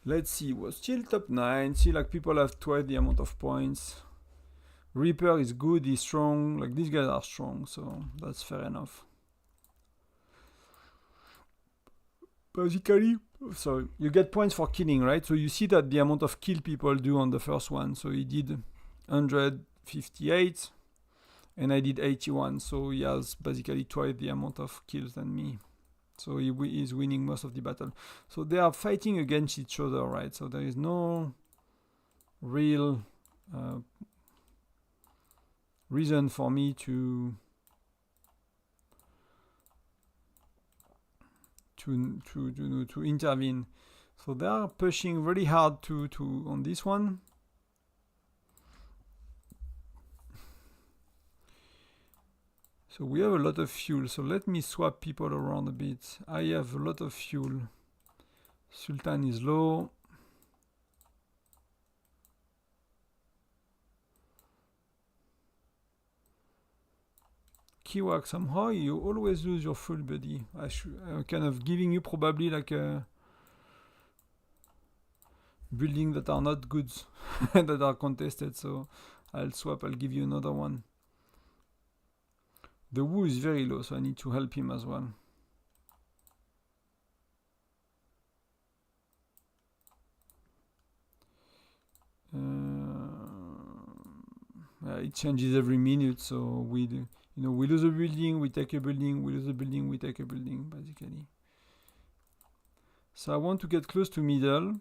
Let's see, we're still top 9. See, like people have twice the amount of points. Reaper is good, he's strong. Like these guys are strong, so that's fair enough. Basically, so you get points for killing, right? So you see that the amount of kill people do on the first one. So he did 158 and I did 81. So he has basically twice the amount of kills than me. So he is winning most of the battle. So they are fighting against each other, right? So there is no real reason for me to intervene. So they are pushing really hard to on this one. So we have a lot of fuel. So let me swap people around a bit. I have a lot of fuel. Sultan is low. Kiwak, somehow you always lose your fuel, buddy. I'm kind of giving you probably like a building that are not good, that are contested. So I'll swap, I'll give you another one. The Wu is very low, so I need to help him as well. It changes every minute, so we lose a building, we take a building, we lose a building, we take a building, basically. So I want to get close to middle,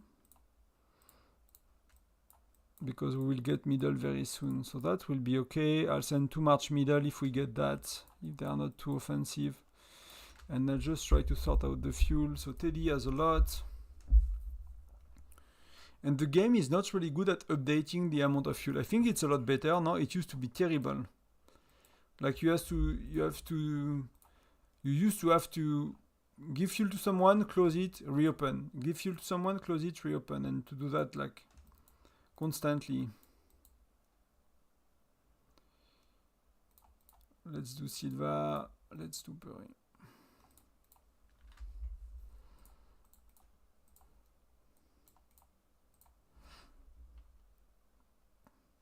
because we will get middle very soon. So that will be okay. I'll send 2 march middle if we get that, if they are not too offensive. And I'll just try to sort out the fuel. So Teddy has a lot. And the game is not really good at updating the amount of fuel. I think it's a lot better now. It used to be terrible. Like you used to have to give fuel to someone, close it, reopen. Give fuel to someone, close it, reopen. And to do that like constantly. Let's do Silva. Let's do Perry.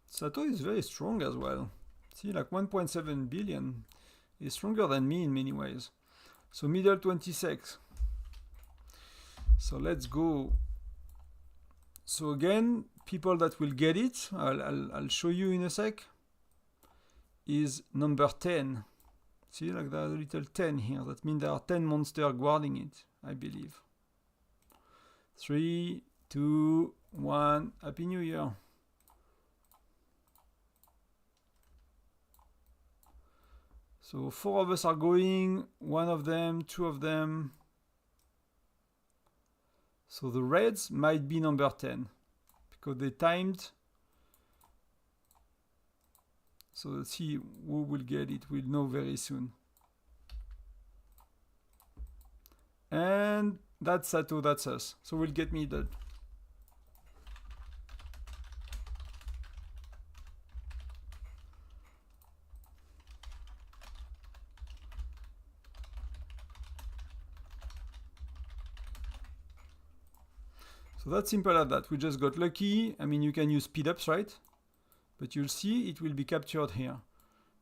Sato is very strong as well. See, like 1.7 billion is stronger than me in many ways. So middle 26. So let's go. So again, people that will get it, I'll show you in a sec, is number 10. See, like there's a little 10 here. That means there are 10 monsters guarding it, I believe. 3, 2, 1. Happy New Year. So 4 of us are going, 1 of them, 2 of them. So the reds might be number 10 because they timed. So let's see who will get it. We'll know very soon. And that's Sato, that's us. So we'll get middle. So that's simple as that. We just got lucky. I mean, you can use speed ups, right? But you'll see it will be captured here.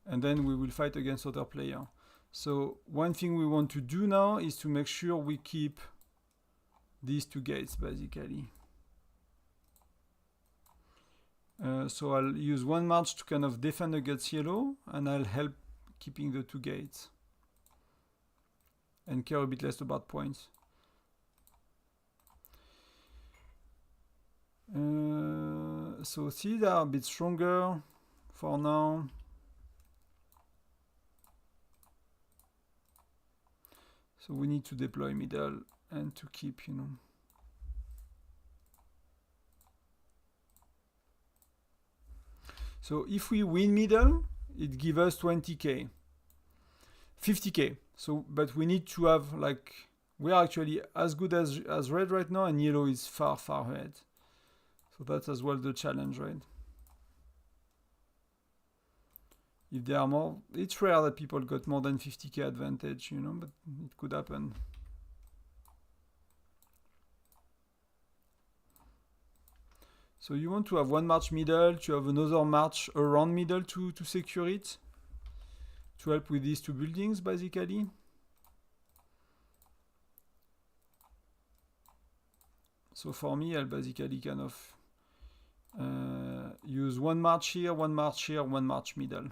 And then we will fight against other player. So one thing we want to do now is to make sure we keep these 2 gates, basically. So I'll use one march to kind of defend against yellow, and I'll help keeping the 2 gates and care a bit less about points. So see, they are a bit stronger for now. So we need to deploy middle and to keep, you know. So if we win middle, it gives us 20k, 50k. So, but we need to have, like, we are actually as good as red right now, and yellow is far, far ahead. So that's as well the challenge, right? If there are more, it's rare that people got more than 50k advantage, you know, but it could happen. So you want to have one march middle, to have another march around middle to secure it, to help with these 2 buildings, basically. So for me, I'll basically kind of use one march here, one march here, one march middle.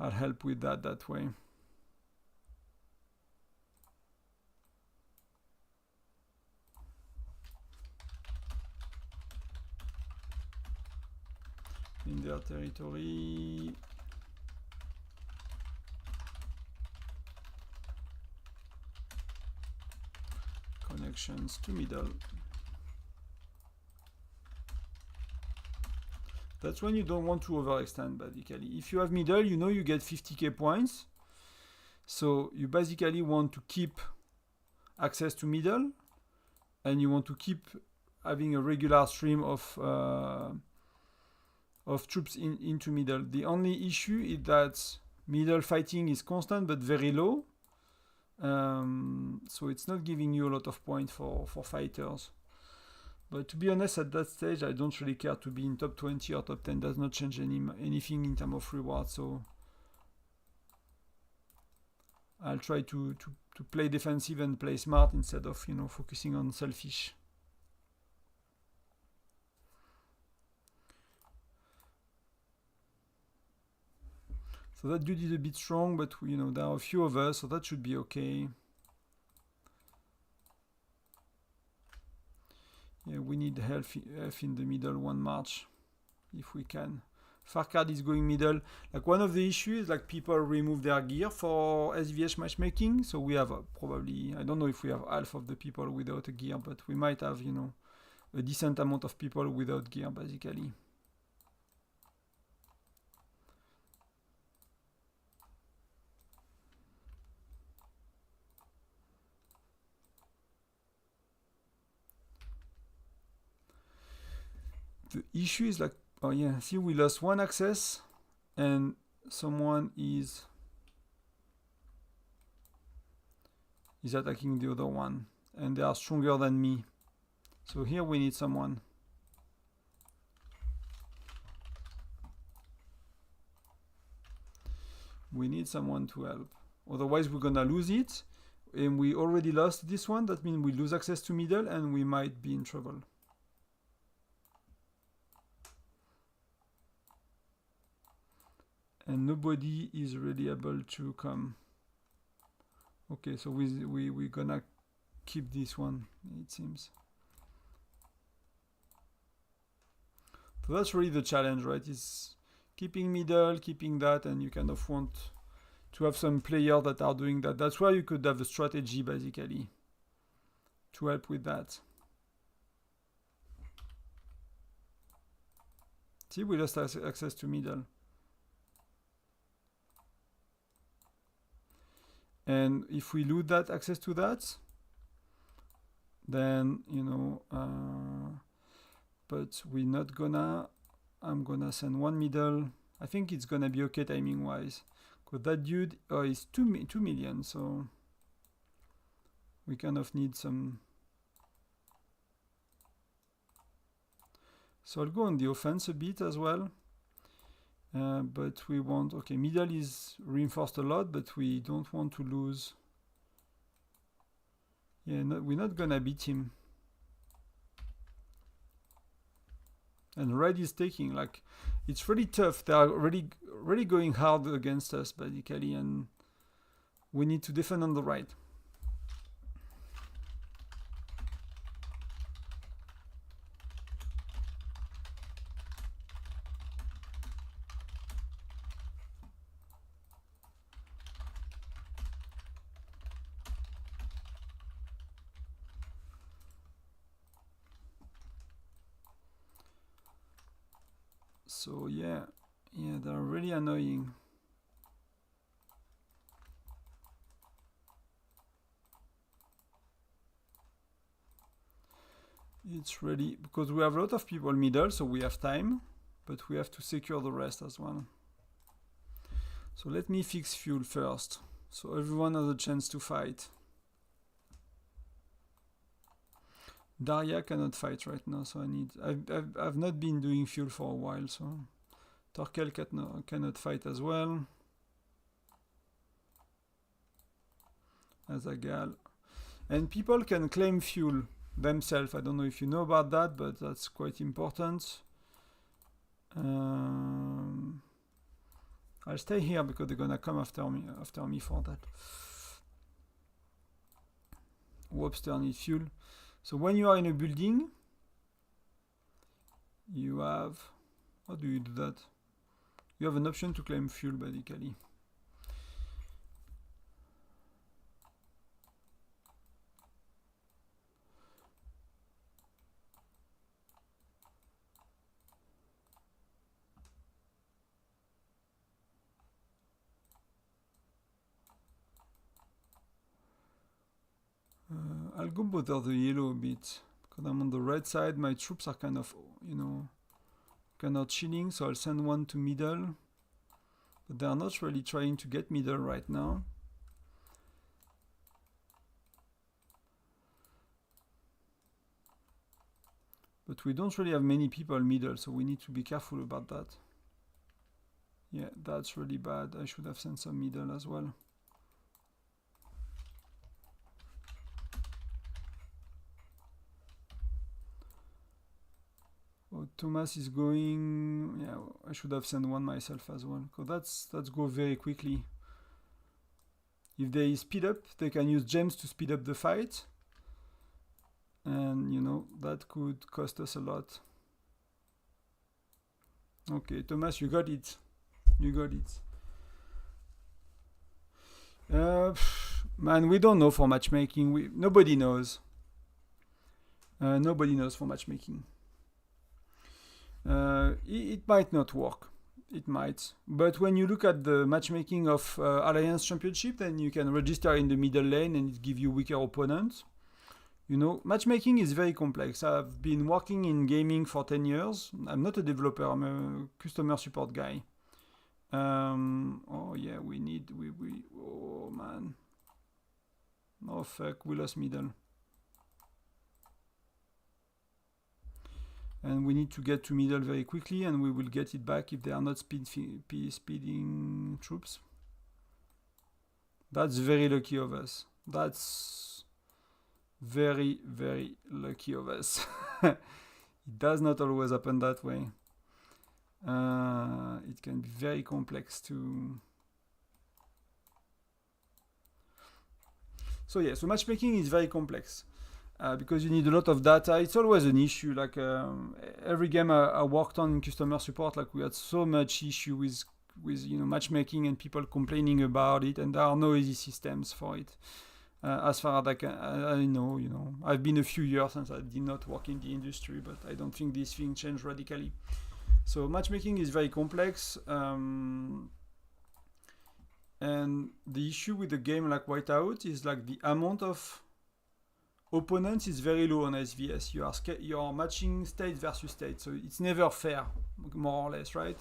I'll help with that way. In their territory. Connections to middle. That's when you don't want to overextend, basically. If you have middle, you know you get 50k points. So you basically want to keep access to middle, and you want to keep having a regular stream of troops into middle. The only issue is that middle fighting is constant but very low. So it's not giving you a lot of points for fighters. But to be honest, at that stage, I don't really care to be in top 20 or top 10. Does not change anything in terms of reward. So I'll try to play defensive and play smart instead of, you know, focusing on selfish. So that dude is a bit strong, but you know there are a few of us, so that should be okay. Yeah, we need health in the middle, one march, if we can. Farcard is going middle. Like, one of the issues, like, people remove their gear for SVH matchmaking. So we have probably, I don't know if we have half of the people without a gear, but we might have, you know, a decent amount of people without gear, basically. The issue is, like, oh yeah, see, we lost one access and someone is attacking the other one, and they are stronger than me. So here we need someone. We need someone to help. Otherwise we're gonna lose it. And we already lost this one. That means we lose access to middle and we might be in trouble. And nobody is really able to come. Okay, so we're gonna keep this one, it seems. So that's really the challenge, right? Is keeping middle, keeping that, and you kind of want to have some players that are doing that. That's where you could have a strategy, basically, to help with that. See, we lost access to middle. And if we lose that access to that, then, you know, but we're not gonna, I'm gonna send one middle. I think it's gonna be okay timing wise, because that dude is 2 million, so we kind of need some. So I'll go on the offense a bit as well. But we want, okay, middle is reinforced a lot, but we don't want to lose. Yeah, no, we're not gonna beat him. And red is taking, like, it's really tough. They are really going hard against us, basically, and we need to defend on the right. So yeah, they're really annoying. It's really, because we have a lot of people middle, so we have time, but we have to secure the rest as well. So let me fix fuel first, so everyone has a chance to fight. Daria cannot fight right now, so I've not been doing fuel for a while, so Torkel cannot fight as well. Azagal. And people can claim fuel themselves. I don't know if you know about that, but that's quite important. I'll stay here because they're gonna come after me for that. Webster needs fuel. So when you are in a building, you have, how do you do that? You have an option to claim fuel, basically. I'll go bother the yellow a bit, because I'm on the red side. My troops are kind of, kind of chilling, so I'll send one to middle. But they're not really trying to get middle right now. But we don't really have many people middle, so we need to be careful about that. Yeah, that's really bad. I should have sent some middle as well. Oh, Thomas is going. Yeah, I should have sent one myself as well. Because that's go very quickly. If they speed up, they can use gems to speed up the fight. And that could cost us a lot. Okay, Thomas, you got it. You got it. Man, we don't know for matchmaking. Nobody knows. Nobody knows for matchmaking. It might not work. It might. But when you look at the matchmaking of Alliance Championship, then you can register in the middle lane and it gives you weaker opponents. Matchmaking is very complex. I've been working in gaming for 10 years. I'm not a developer. I'm a customer support guy. Oh yeah, oh man. Oh fuck, we lost middle. And we need to get to middle very quickly, and we will get it back if they are not speeding troops. That's very lucky of us. That's very, very lucky of us. It does not always happen that way. It can be very complex to... So yeah, so matchmaking is very complex. Because you need a lot of data. It's always an issue. Like every game I worked on in customer support, like we had so much issue with matchmaking and people complaining about it, and there are no easy systems for it. As far as I know, I've been a few years since I did not work in the industry, but I don't think this thing changed radically. So matchmaking is very complex, and the issue with a game like Whiteout is like the amount of opponents is very low on SVS. You are matching state versus state, so it's never fair, more or less, right?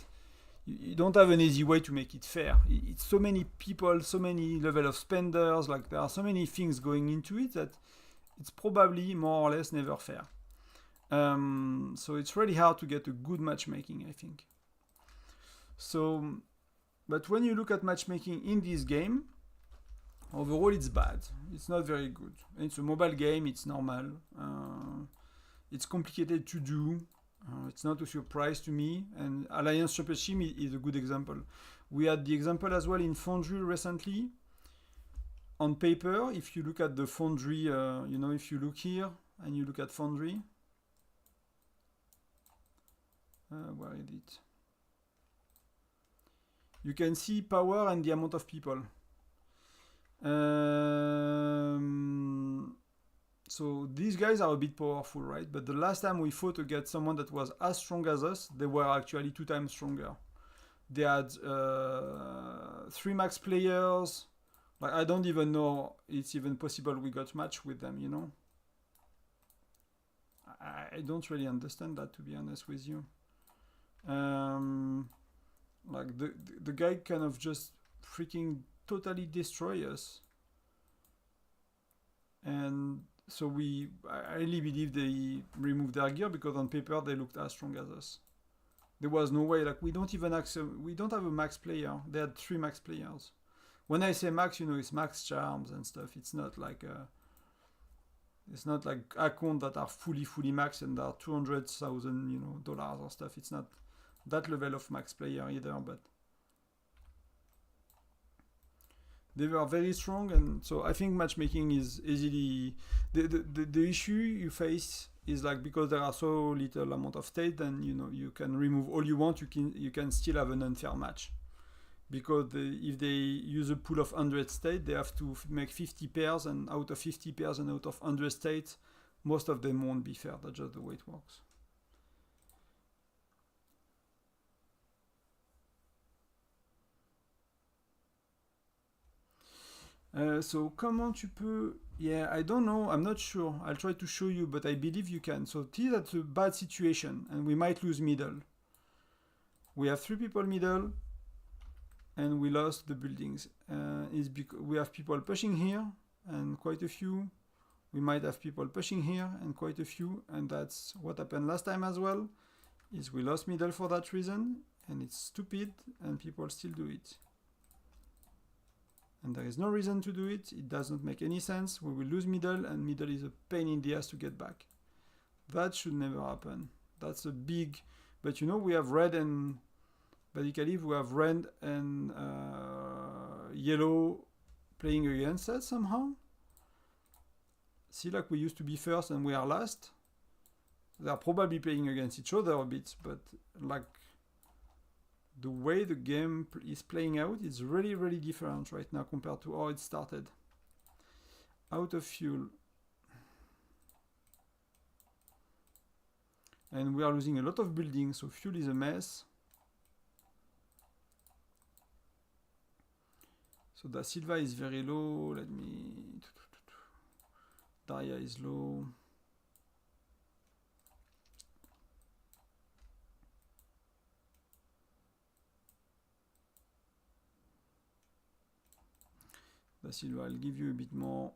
You don't have an easy way to make it fair. It's so many people, so many level of spenders, like there are so many things going into it that it's probably more or less never fair. So it's really hard to get a good matchmaking, I think. So, but when you look at matchmaking in this game, overall it's bad. It's not very good. It's a mobile game, it's normal. It's complicated to do. It's not a surprise to me, and Alliance Shepherd's Team is a good example. We had the example as well in Foundry recently. On paper, if you look at the Foundry, if you look here and you look at Foundry, where is it? You can see power and the amount of people. So these guys are a bit powerful, right? But the last time we fought against someone that was as strong as us, they were actually 2 times stronger. They had 3 max players. Like, I don't even know it's even possible we got matched with them, you know? I don't really understand that, to be honest with you. Like, the guy kind of just freaking totally destroy us. And so I really believe they removed their gear because on paper they looked as strong as us. There was no way, like we don't have a max player. They had 3 max players. When I say max, it's max charms and stuff. It's not like accounts that are fully max and are $200,000, dollars or stuff. It's not that level of max player either, but they were very strong, and so I think matchmaking is easily the issue you face is like because there are so little amount of state, then you can remove all you want, you can still have an unfair match. Because if they use a pool of 100 states, they have to make 50 pairs, and out of 50 pairs and out of 100 states, most of them won't be fair. That's just the way it works. So comment tu peux... Yeah, I don't know, I'm not sure. I'll try to show you, but I believe you can. So this is a bad situation, and we might lose middle. We have 3 people middle, and we lost the buildings. It's because we have people pushing here, and quite a few. We might have people pushing here, and quite a few. And that's what happened last time as well, is we lost middle for that reason, and it's stupid, and people still do it. And there is no reason to do it. It does not make any sense. We will lose middle, and middle is a pain in the ass to get back. That should never happen. That's a big... But we have red and... Basically, we have red and yellow playing against us somehow. See, like we used to be first and we are last. They are probably playing against each other a bit, but like... The way the game is playing out is really, really different right now compared to how it started. Out of fuel. And we are losing a lot of buildings, so fuel is a mess. So Da Silva is very low. Let me... Daria is low. Da Silva, I'll give you a bit more.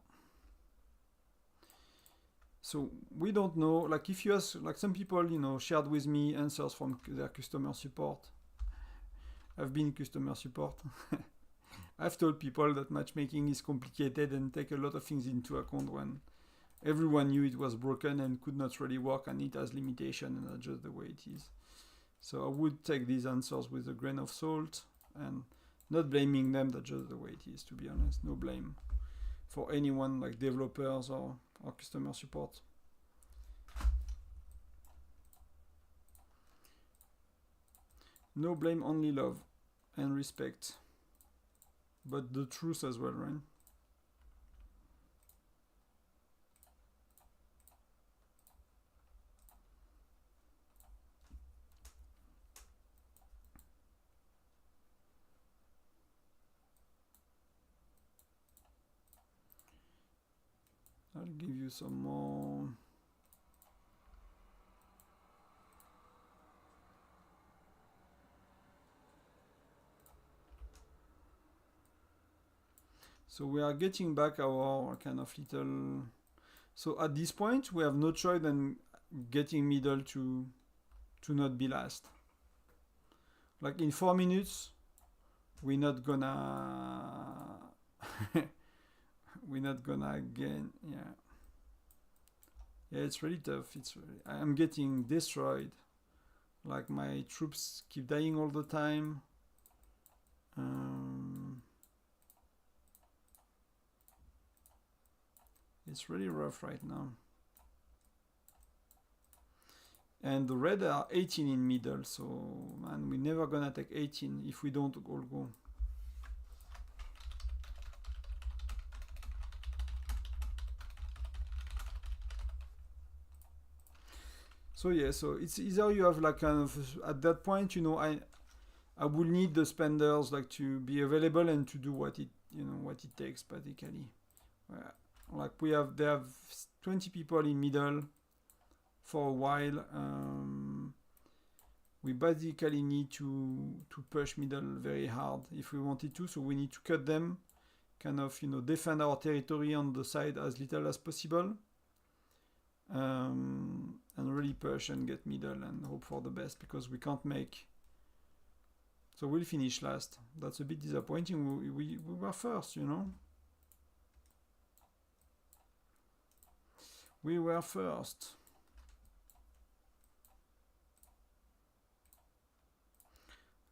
So we don't know, like if you ask, like some people, shared with me answers from their customer support. I've been customer support. I've told people that matchmaking is complicated and take a lot of things into account when everyone knew it was broken and could not really work and it has limitation, and that's just the way it is. So I would take these answers with a grain of salt and not blaming them, that's just the way it is, to be honest. No blame for anyone like developers or customer support. No blame, only love and respect. But the truth as well, right? I'll give you some more. So we are getting back our kind of little... So at this point, we have no choice than getting middle to not be last. Like in 4 minutes, we're not gonna... we're not gonna again, yeah. Yeah, it's really tough. I'm getting destroyed. Like my troops keep dying all the time. It's really rough right now. And the red are 18 in middle, so man, we're never gonna take 18 if we don't all go. So yeah, so it's either you have like kind of at that point, you know, I will need the spenders like to be available and to do what it, you know, what it takes basically. Like they have 20 people in middle for a while. We basically need to push middle very hard if we wanted to. So we need to cut them, kind of, you know, defend our territory on the side as little as possible. And really push and get middle and hope for the best, because we can't make. So we'll finish last. That's a bit disappointing. We were first, you know. We were first.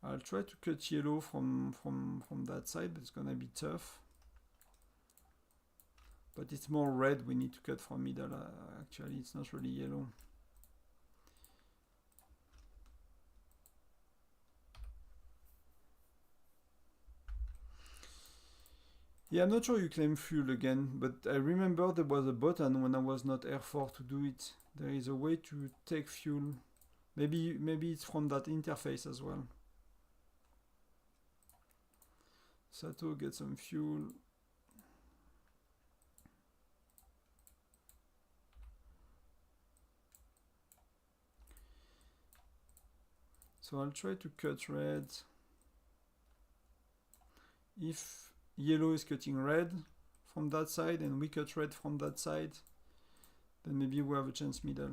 I'll try to cut yellow from that side, but it's gonna be tough. But it's more red we need to cut from middle. Actually, it's not really yellow. Yeah, I'm not sure you claim fuel again, but I remember there was a button when I was not Air Force to do it. There is a way to take fuel. Maybe it's from that interface as well. Sato, get some fuel. So I'll try to cut red. If yellow is cutting red from that side and we cut red from that side, then maybe we have a chance middle.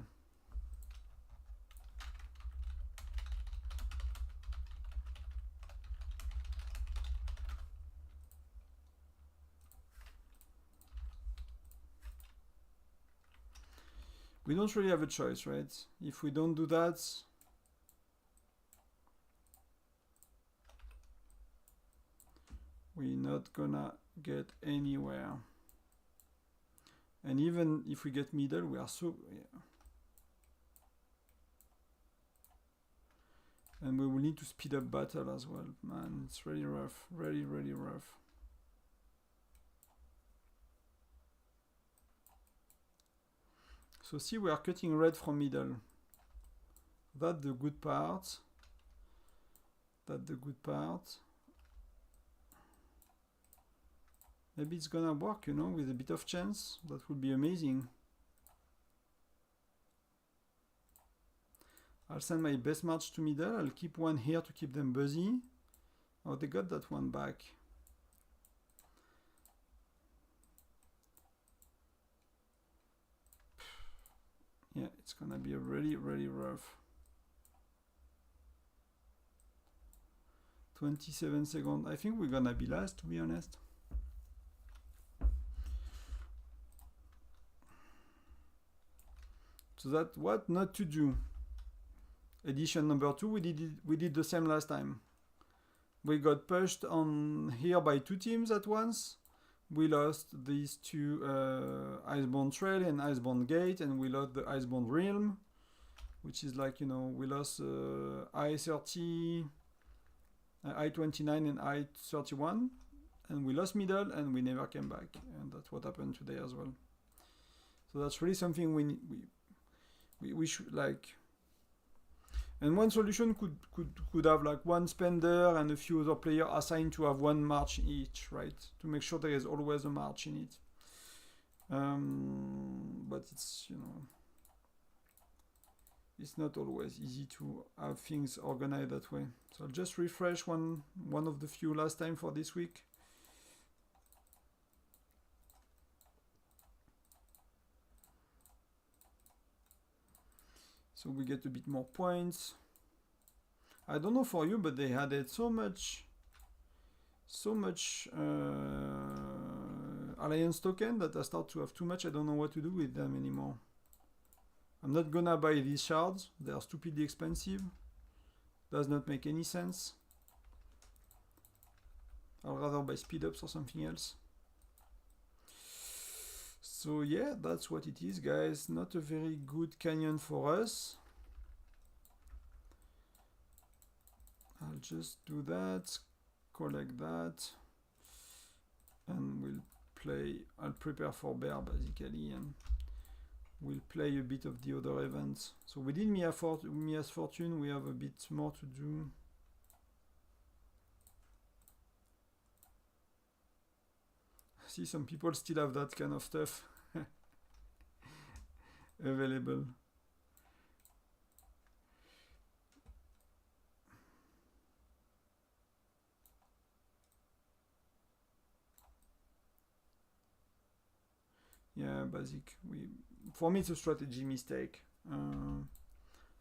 We don't really have a choice, right? If we don't do that, we're not gonna get anywhere. And even if we get middle, we are so... Yeah. And we will need to speed up battle as well. Man, it's really rough. Really, really rough. So see, we are cutting red from middle. That's the good part. That's the good part. Maybe it's gonna work, you know, with a bit of chance. That would be amazing. I'll send my best march to middle. I'll keep one here to keep them busy. Oh, they got that one back. Yeah, it's gonna be a really, really rough. 27 seconds. I think we're gonna be last, to be honest. So that's what not to do. Edition number 2, we did the same last time. We got pushed on here by 2 teams at once. We lost these 2 Iceborne Trail and Iceborne Gate, and we lost the Iceborne Realm, which is like, you know, we lost I-30, I-29 and I-31, and we lost middle and we never came back, and that's what happened today as well. So that's really something we should like. And one solution could have like one spender and a few other players assigned to have one march each, right? To make sure there is always a march in it. But it's, you know, it's not always easy to have things organized that way. So I'll just refresh one of the few last time for this week. So we get a bit more points. I don't know for you, but they added so much alliance token that I start to have too much. I don't know what to do with them anymore. I'm not gonna buy these shards. They are stupidly expensive. does not make any sense. I'll rather buy speed ups or something else. So yeah, that's what it is, guys. Not a very good canyon for us. I'll just do that, collect that, and we'll play. I'll prepare for bear basically, and we'll play a bit of the other events. So we did Mia's Fortune, we have a bit more to do. See, some people still have that kind of stuff available. Yeah, basic. For me, it's a strategy mistake.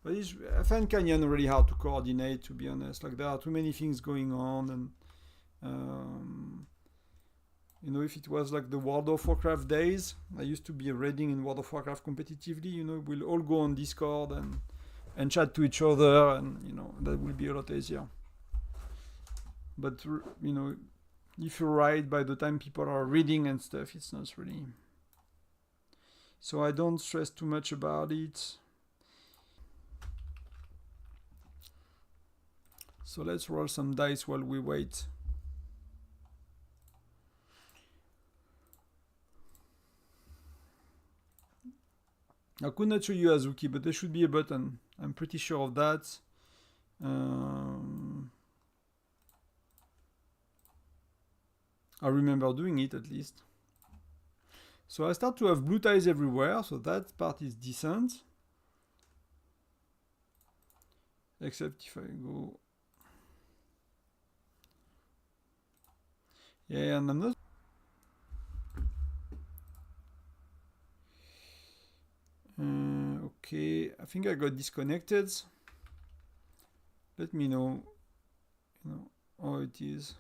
But I find Canyon really hard to coordinate, to be honest. Like, there are too many things going on, and you know, if it was like the World of Warcraft days, I used to be raiding in World of Warcraft competitively. You know, we'll all go on Discord and chat to each other, and you know, that will be a lot easier. But you know, if you raid, by the time people are reading and stuff, it's not really. So I don't stress too much about it. So let's roll some dice while we wait. I could not show you Azuki, but there should be a button. I'm pretty sure of that. I remember doing it at least. So I start to have blue ties everywhere, so that part is decent. Except if I go... Yeah, and I'm not... Okay, I think I got disconnected. Let me know, you know, how it is.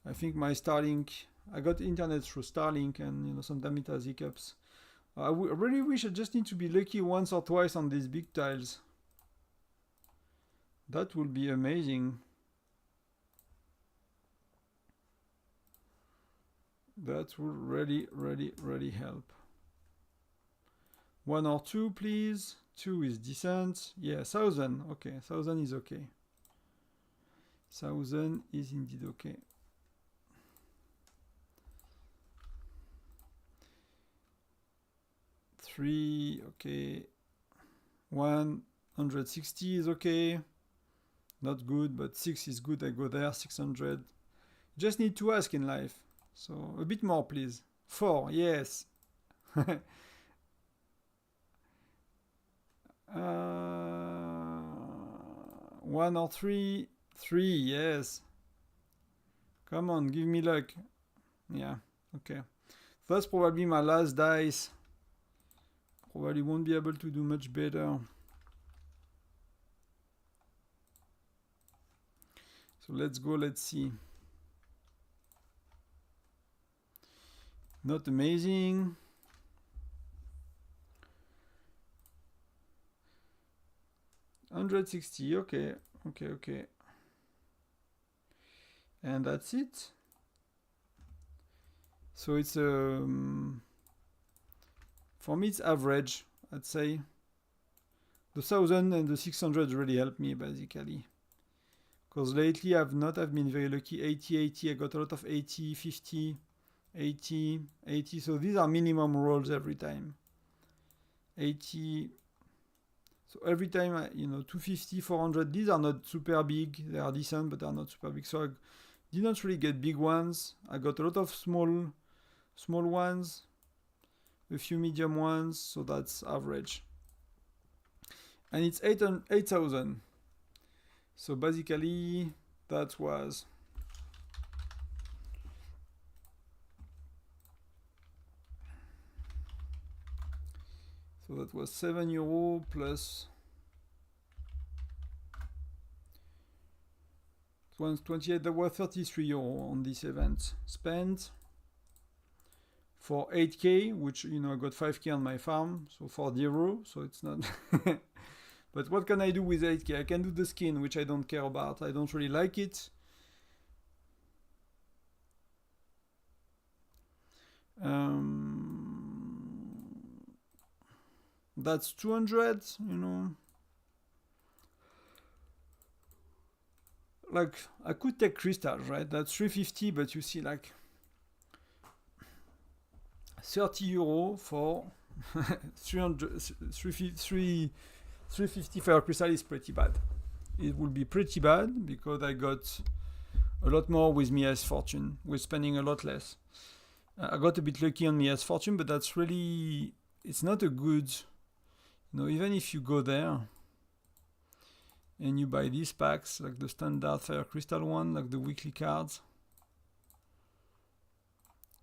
I think my Starlink, I got internet through Starlink, and you know, sometimes it has hiccups. I really wish I just need to be lucky once or twice on these big tiles. That would be amazing. That would really, really, really help. 1 or 2, please. 2 is decent. Yeah, 1000. Okay, 1000 is okay. 1000 is indeed okay. Three, okay. 160 is okay. Not good, but 6 is good. I go there. 600. Just need to ask in life. So a bit more, please. 4, yes. 1 or 3. 3, yes. Come on, give me luck. Yeah, okay. That's probably my last dice. Probably won't be able to do much better. So let's go, let's see. Not amazing. $160, okay, okay. And that's it. So it's for me it's average, I'd say. The 1000 and the 600 really helped me basically. Because lately I've been very lucky. 80, 80, I got a lot of 80, 50, 80, 80. So these are minimum rolls every time. 80. So every time, 250, 400, these are not super big. They are decent, but they are not super big. So I did not really get big ones. I got a lot of small ones, a few medium ones, so that's average. And it's 8,000. So basically, that was... So that was €7 plus 28. There were €33 on this event spent for 8k, which I got 5k on my farm, so for €0. So it's not But what can I do with 8k? I can do the skin, which I don't care about. I don't really like it. That's 200, you know. Like, I could take crystals, right? That's 350, but you see, like, 30 euro for 350 fire crystal is pretty bad. It will be pretty bad because I got a lot more with Mia's fortune. We're spending a lot less. I got a bit lucky on Mia's fortune, but that's really, it's not a good, you know, even if you go there and you buy these packs, like the standard fire crystal one, like the weekly cards,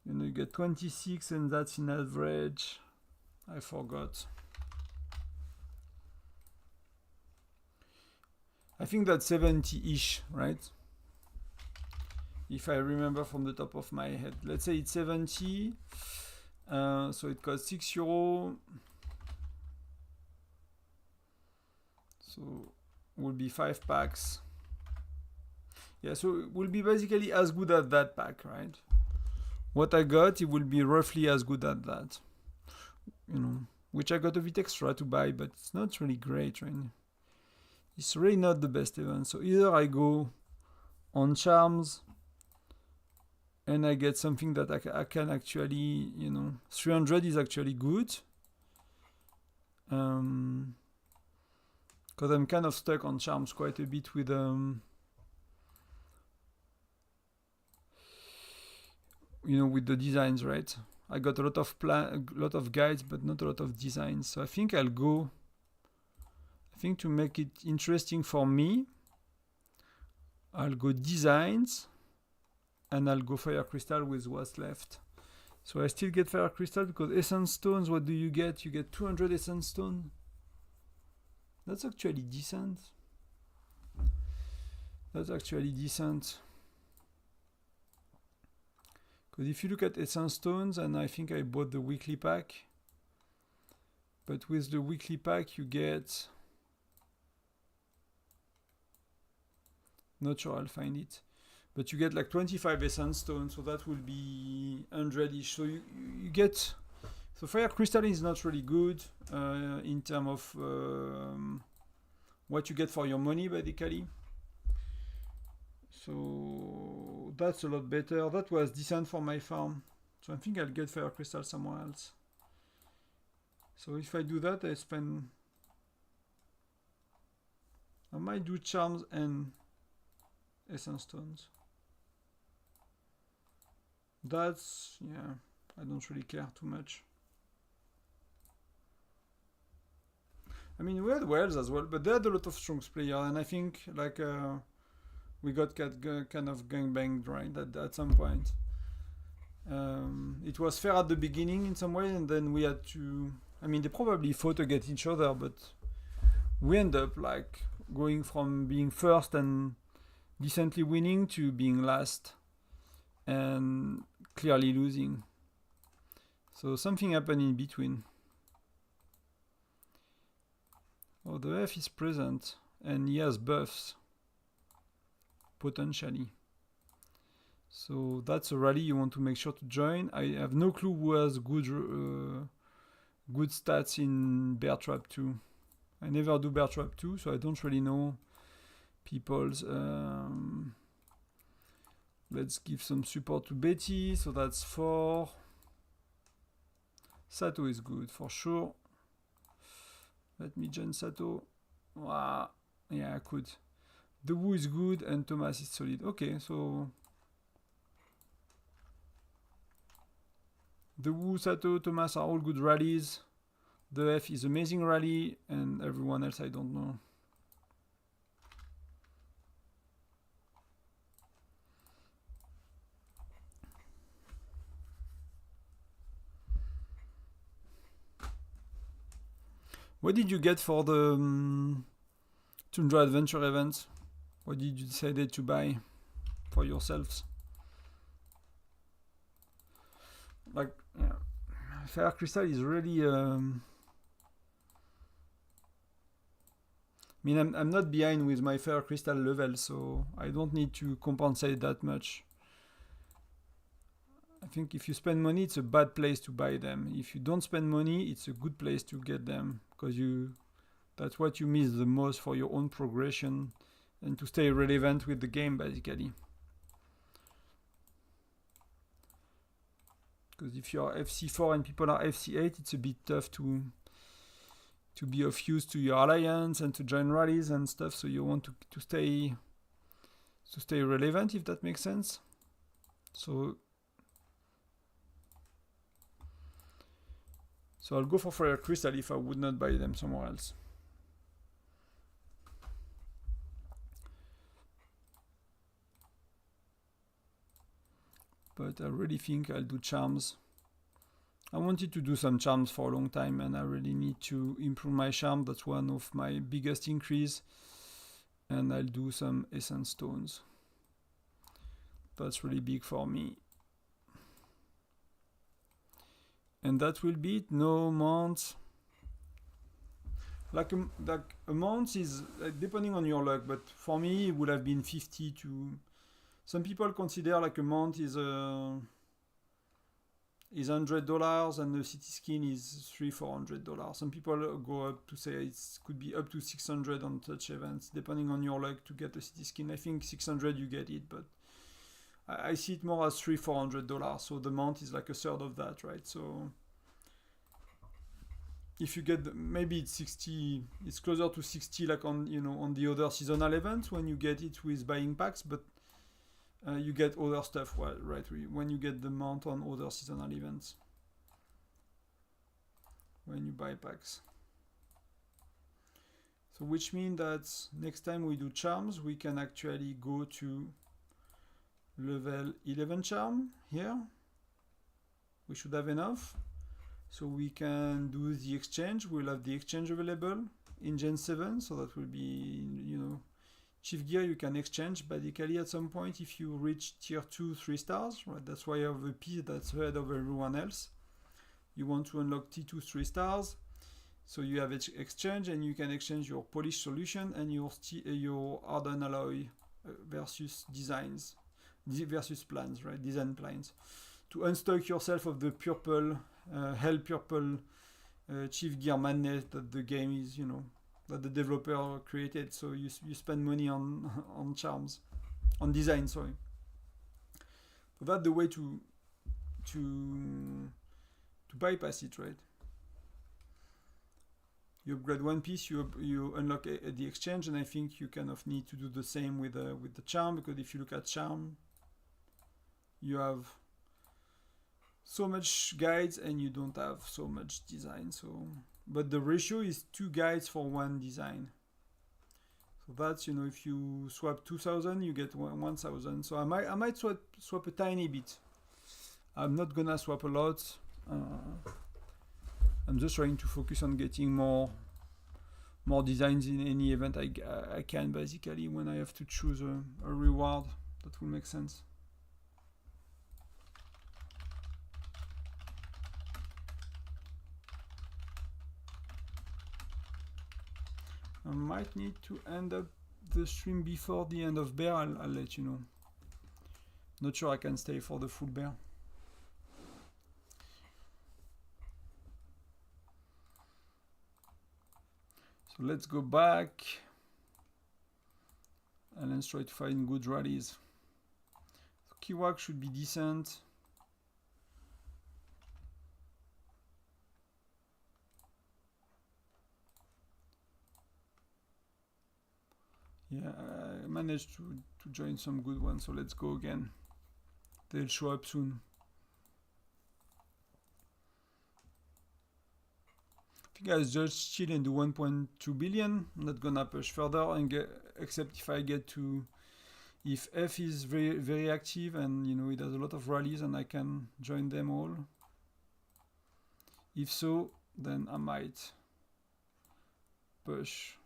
you know, you get 26 and that's in average. I forgot. I think that's 70-ish, right? If I remember from the top of my head. Let's say it's 70. So it costs 6 euro. So will be 5 packs. Yeah, so it will be basically as good as that pack, right? What I got, it will be roughly as good as that. You know, which I got a bit extra to buy, but it's not really great, right? It's really not the best event. So either I go on charms and I get something that I can actually, you know, 300 is actually good. Because I'm kind of stuck on charms quite a bit with you know, with the designs, right? I got a lot of guides, but not a lot of designs. So I think I'll go. I think to make it interesting for me, I'll go designs, and I'll go fire crystal with what's left. So I still get fire crystal because essence stones. What do you get? You get 200 essence stone. That's actually decent. That's actually decent. Because if you look at essence stones, and I think I bought the weekly pack, but with the weekly pack you get, not sure I'll find it, but you get like 25 essence stones, so that will be 100-ish. So you get, so fire crystal is not really good in terms of what you get for your money, basically. So that's a lot better. That was decent for my farm. So I think I'll get fire crystal somewhere else. So if I do that, I might do charms and essence stones. That's, yeah, I don't really care too much. I mean, we had whales as well, but they had a lot of strong players, and I think like we got kind of gangbanged, right, at some point. It was fair at the beginning in some way, and then we had to, I mean, they probably fought against each other, but we end up like going from being first and decently winning to being last and clearly losing. So something happened in between. Oh, the F is present and he has buffs potentially. So that's a rally you want to make sure to join. I have no clue who has good stats in Bear Trap 2. I never do Bear Trap 2, so I don't really know people's. Let's give some support to Betty. So that's 4. Sato is good for sure. Let me join Sato. Wow. Yeah, I could. The Wu is good and Thomas is solid. Okay, so the Wu, Sato, Thomas are all good rallies. The F is amazing rally, and everyone else I don't know. What did you get for the Tundra Adventure event? What did you decide to buy for yourselves? Like, yeah, Fire Crystal is really mean, I'm not behind with my Fire Crystal level, so I don't need to compensate that much. I think if you spend money, it's a bad place to buy them. If you don't spend money, it's a good place to get them, because that's what you miss the most for your own progression and to stay relevant with the game, basically. Because if you're FC4 and people are FC8, it's a bit tough to be of use to your alliance and to join rallies and stuff. So you want to stay relevant, if that makes sense. So I'll go for Fire Crystal if I would not buy them somewhere else. But I really think I'll do charms. I wanted to do some charms for a long time, and I really need to improve my charm. That's one of my biggest increase. And I'll do some essence stones. That's really big for me. And that will be it. No months. Like a month is depending on your luck, but for me it would have been 50 to. Some people consider like a mount is $100 and the city skin is $300-400. Some people go up to say it could be up to 600 on touch events, depending on your luck to get a city skin. I think 600 you get it, but I see it more as $300-400. So the mount is like a third of that, right? So if you get maybe it's 60, it's closer to 60 like on on the other seasonal events when you get it with buying packs, but you get other stuff, right? When you get the mount on other seasonal events, when you buy packs. So which means that next time we do charms, we can actually go to level 11 charm here. We should have enough. So we can do the exchange. We'll have the exchange available in Gen 7. So that will be, Chief Gear you can exchange basically at some point if you reach tier 2 3 stars, right? That's why you have a piece that's ahead of everyone else. You want to unlock T2 3 stars, so you have exchange, and you can exchange your polished solution and your hardened alloy versus designs versus plans, right? Design plans to unstock yourself of the purple hell purple Chief Gear madness that the game is, that the developer created. So you spend money on charms, on design, sorry. So that's the way to bypass it, right? You upgrade one piece, you unlock the exchange, and I think you kind of need to do the same with the charm, because if you look at charm, you have so much guides and you don't have so much design. But the ratio is 2 guides for 1 design. So that's, if you swap 2,000, you get 1,000. So I might swap a tiny bit. I'm not gonna swap a lot. I'm just trying to focus on getting more designs in any event I can, basically, when I have to choose a reward that will make sense. I might need to end up the stream before the end of bear. I'll let you know. Not sure I can stay for the full bear. So let's go back and let's try to find good rallies. So Kiwak should be decent. Yeah, I managed to join some good ones, so let's go again. They'll show up soon. I think I'll just chill and do 1.2 billion. I'm not gonna push further and except if I get to, if F is very, very active and it has a lot of rallies and I can join them all. If so, then I might push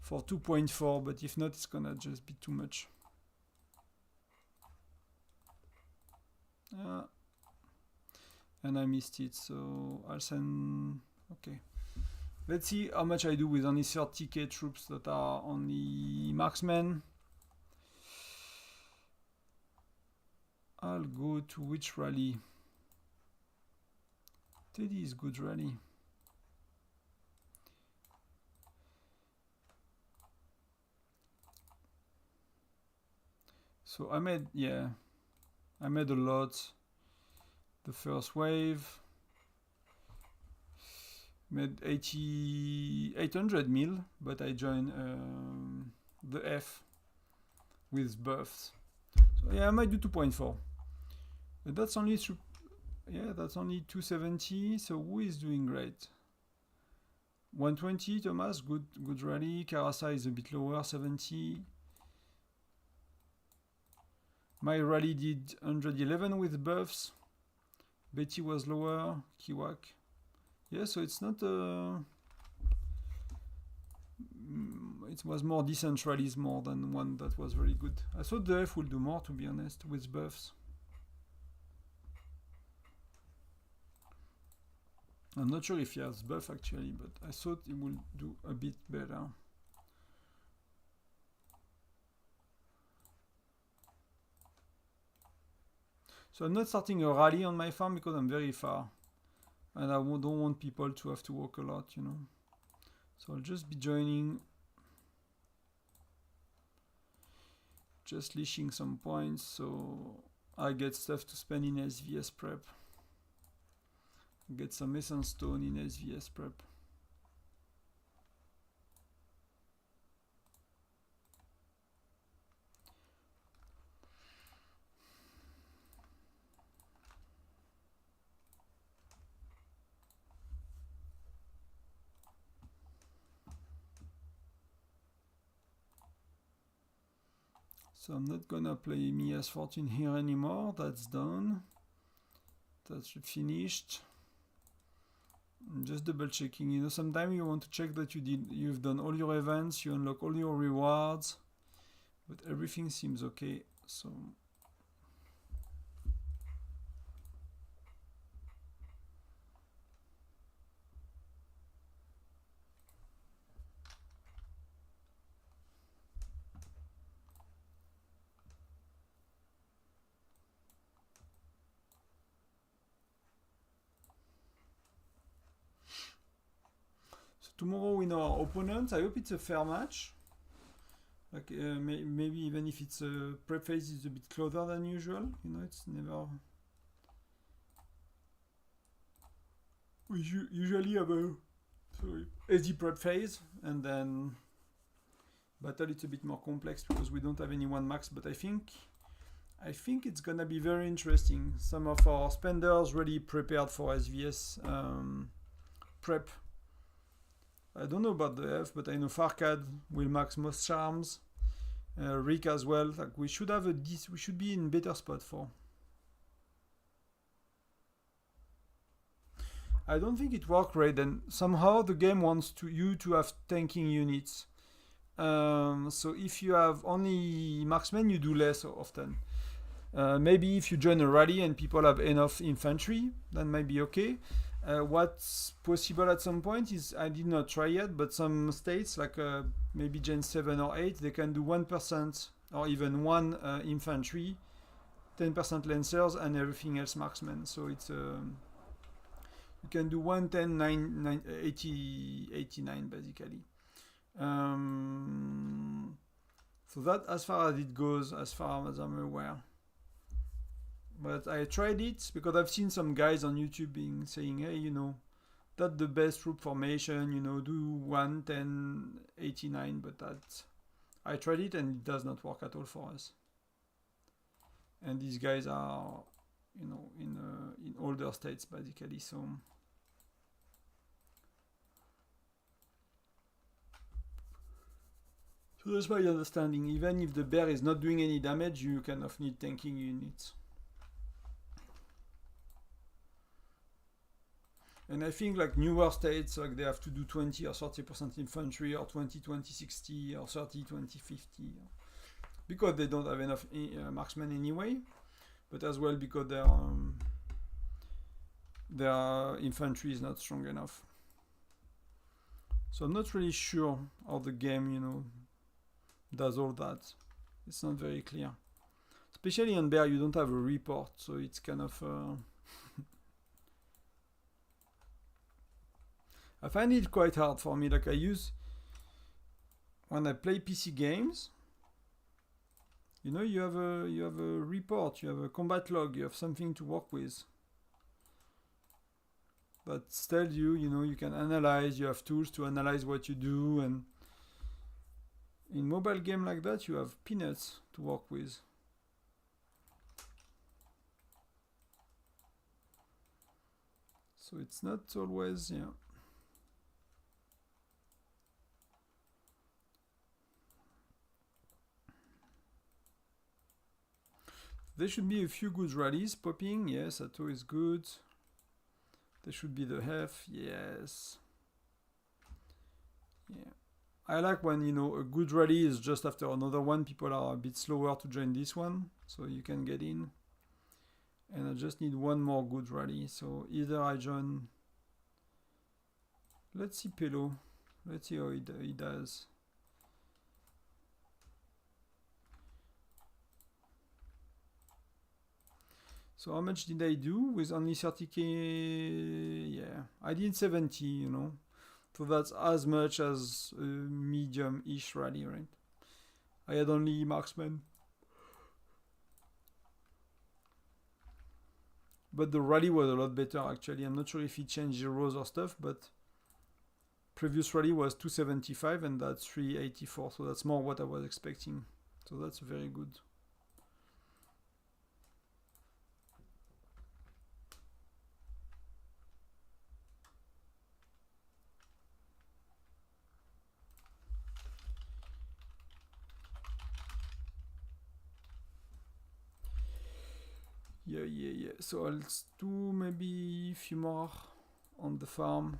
for 2.4, but if not, it's gonna just be too much. And I missed it, so I'll send. Okay, Let's see how much I do with only 30k troops that are only marksmen. I'll go to which rally? Teddy is good rally. So I made, yeah, I made a lot. The first wave made 800 mil, but I joined the F with buffs. So yeah, I might do 2.4. But that's only yeah, that's only 270. So who is doing great? 120, Thomas, good rally. Karasa is a bit lower, 70. My rally did 111 with buffs. Betty was lower. Kiwak. Yeah, so it's not it was more decent rallies more than one that was very good. I thought the F would do more, to be honest, with buffs. I'm not sure if he has buff actually, but I thought he would do a bit better. So I'm not starting a rally on my farm because I'm very far. And I don't want people to have to walk a lot, you know. So I'll just be joining. Just leashing some points so I get stuff to spend in SVS prep. Get some essence stone in SVS prep. So I'm not gonna play Mia's Fortune here anymore. That's done. That's finished. I'm just double checking. You know, sometimes you want to check that you've done all your events, you unlock all your rewards, but everything seems okay. So tomorrow we know our opponents. I hope it's a fair match. Like maybe even if it's a prep phase is a bit closer than usual. You know, it's never. We usually have a easy prep phase and then battle. It's a bit more complex because we don't have any one max. But I think it's gonna be very interesting. Some of our spenders really prepared for SVS prep. I don't know about the F, but I know Farkad will max most charms. Rick as well. Like we should have we should be in better spot for. I don't think it worked right, and somehow the game wants you to have tanking units. So if you have only marksmen, you do less often. Maybe if you join a rally and people have enough infantry, then might be okay. What's possible at some point is, I did not try yet, but some states like maybe Gen 7 or 8, they can do 1% or even 1 infantry, 10% lancers, and everything else marksmen. So it's you can do 110, 89 basically. So that as far as it goes, as far as I'm aware. But I tried it because I've seen some guys on YouTube saying, hey, you know, that's the best troop formation, you know, do 110, 89, but I tried it and it does not work at all for us. And these guys are, you know, in older states basically, so. So that's my understanding. Even if the bear is not doing any damage, you kind of need tanking units. And I think like newer states, like they have to do 20 or 30% infantry, or 20, 20, 60, or 30, 20, 50. Because they don't have enough marksmen anyway, but as well because their infantry is not strong enough. So I'm not really sure how the game, you know, does all that. It's not very clear. Especially on bear, you don't have a report, so it's kind of... I find it quite hard for me. Like I use... When I play PC games, you know, you have a report, you have a combat log, you have something to work with. That tells you, you know, you can analyze, you have tools to analyze what you do, and in mobile game like that, you have peanuts to work with. So it's not always, yeah. There should be a few good rallies popping. Yes, Atto is good. There should be the Hef. Yes. Yeah. I like when, you know, a good rally is just after another one. People are a bit slower to join this one, so you can get in. And I just need one more good rally. So either I join... Let's see Pelo. Let's see how he does. So how much did I do with only 30k? Yeah, I did 70, you know. So that's as much as a medium-ish rally, right? I had only marksman. But the rally was a lot better, actually. I'm not sure if he changed zeros or stuff, but previous rally was 275 and that's 384. So that's more what I was expecting. So that's very good. Yeah. So I'll do maybe a few more on the farm.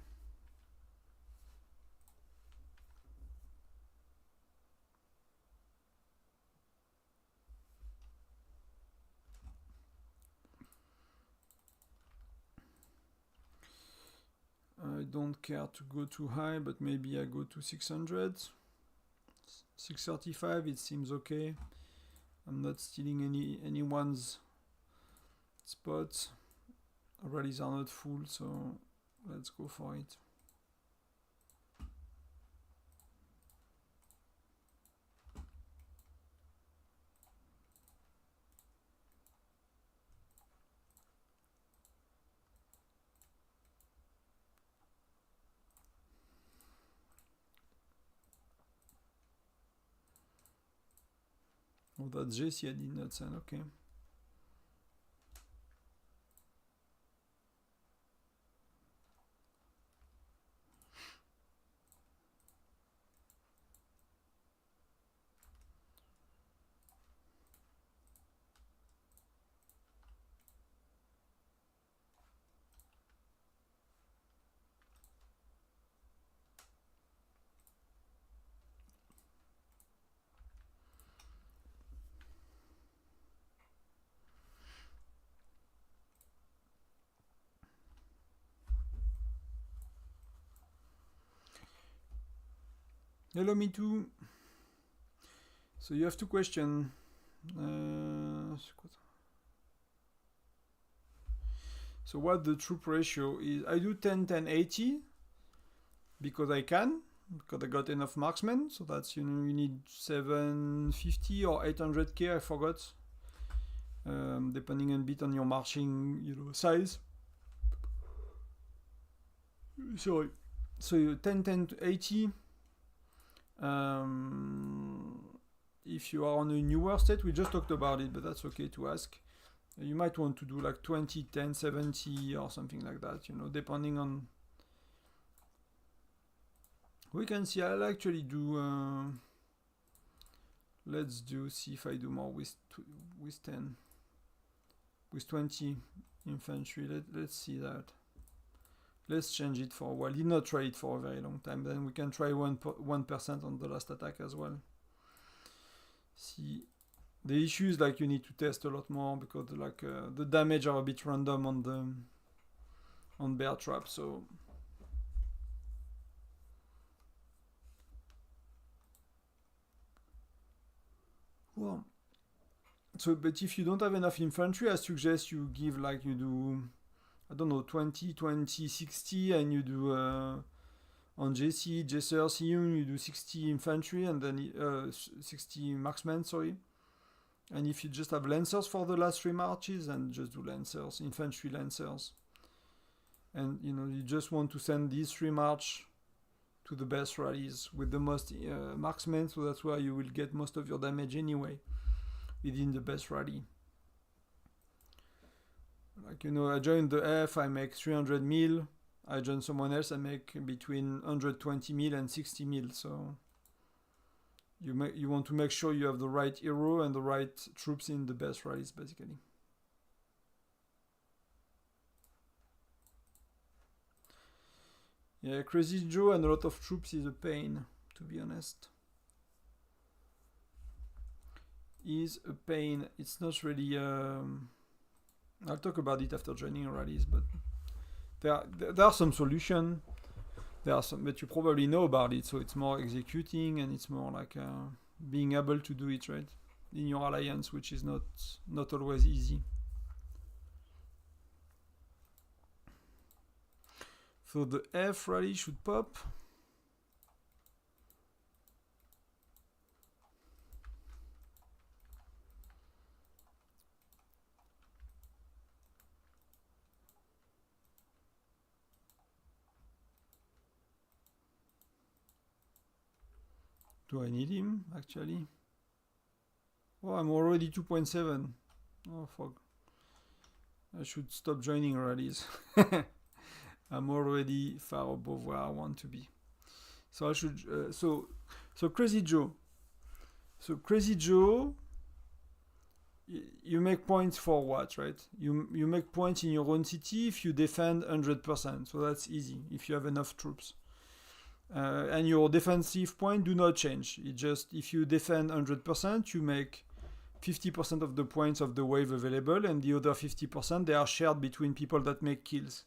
I don't care to go too high, but maybe I go to 600. 635, it seems okay. I'm not stealing anyone's spots. Rallies are not full, so let's go for it. Oh, that's JC I did not send, okay. Hello, me too. So you have two questions. So what the troop ratio is? I do 10, 10, 80 because I can, because I got enough marksmen. So that's, you know, you need 750 or 800k, I forgot. Depending a bit on your marching, you know, size. Sorry. So you 10, 10 to 80. If you are on a newer state, we just talked about it, but that's okay to ask. You might want to do like 20, 10, 70 or something like that, you know, depending on... We can see, I'll actually do... let's see if I do more with 10. With 20 infantry, let's see that. Let's change it for a while. Did not try it for a very long time. Then we can try 1% on the last attack as well. See, the issue is like you need to test a lot more because like the damage are a bit random on bear trap. So Well, so but if you don't have enough infantry, I suggest you give like you do, I don't know, 20, 20, 60, and you do on JC, Jesser, Siyun, you do 60 infantry and then 60 marksmen, sorry. And if you just have lancers for the last 3 marches, and just do lancers, infantry lancers. And you just want to send these 3 march to the best rallies with the most marksmen, so that's where you will get most of your damage anyway within the best rally. Like I joined the F, I make 300 mil. I join someone else, I make between 120 mil and 60 mil. So you want to make sure you have the right hero and the right troops in the best rallies, basically. Yeah, Crazy Joe and a lot of troops is a pain, to be honest. Is a pain. It's not really. I'll talk about it after joining rallies, but there are some solutions. There are some, but you probably know about it. So it's more executing, and it's more like being able to do it right in your alliance, which is not always easy. So the F rally should pop. Do I need him, actually? Oh, I'm already 2.7. Oh, fuck. I should stop joining rallies. I'm already far above where I want to be. So I should... so Crazy Joe. So Crazy Joe... You make points for what, right? You make points in your own city if you defend 100%. So that's easy, if you have enough troops. And your defensive point do not change. It just, if you defend 100%, you make 50% of the points of the wave available, and the other 50%, they are shared between people that make kills.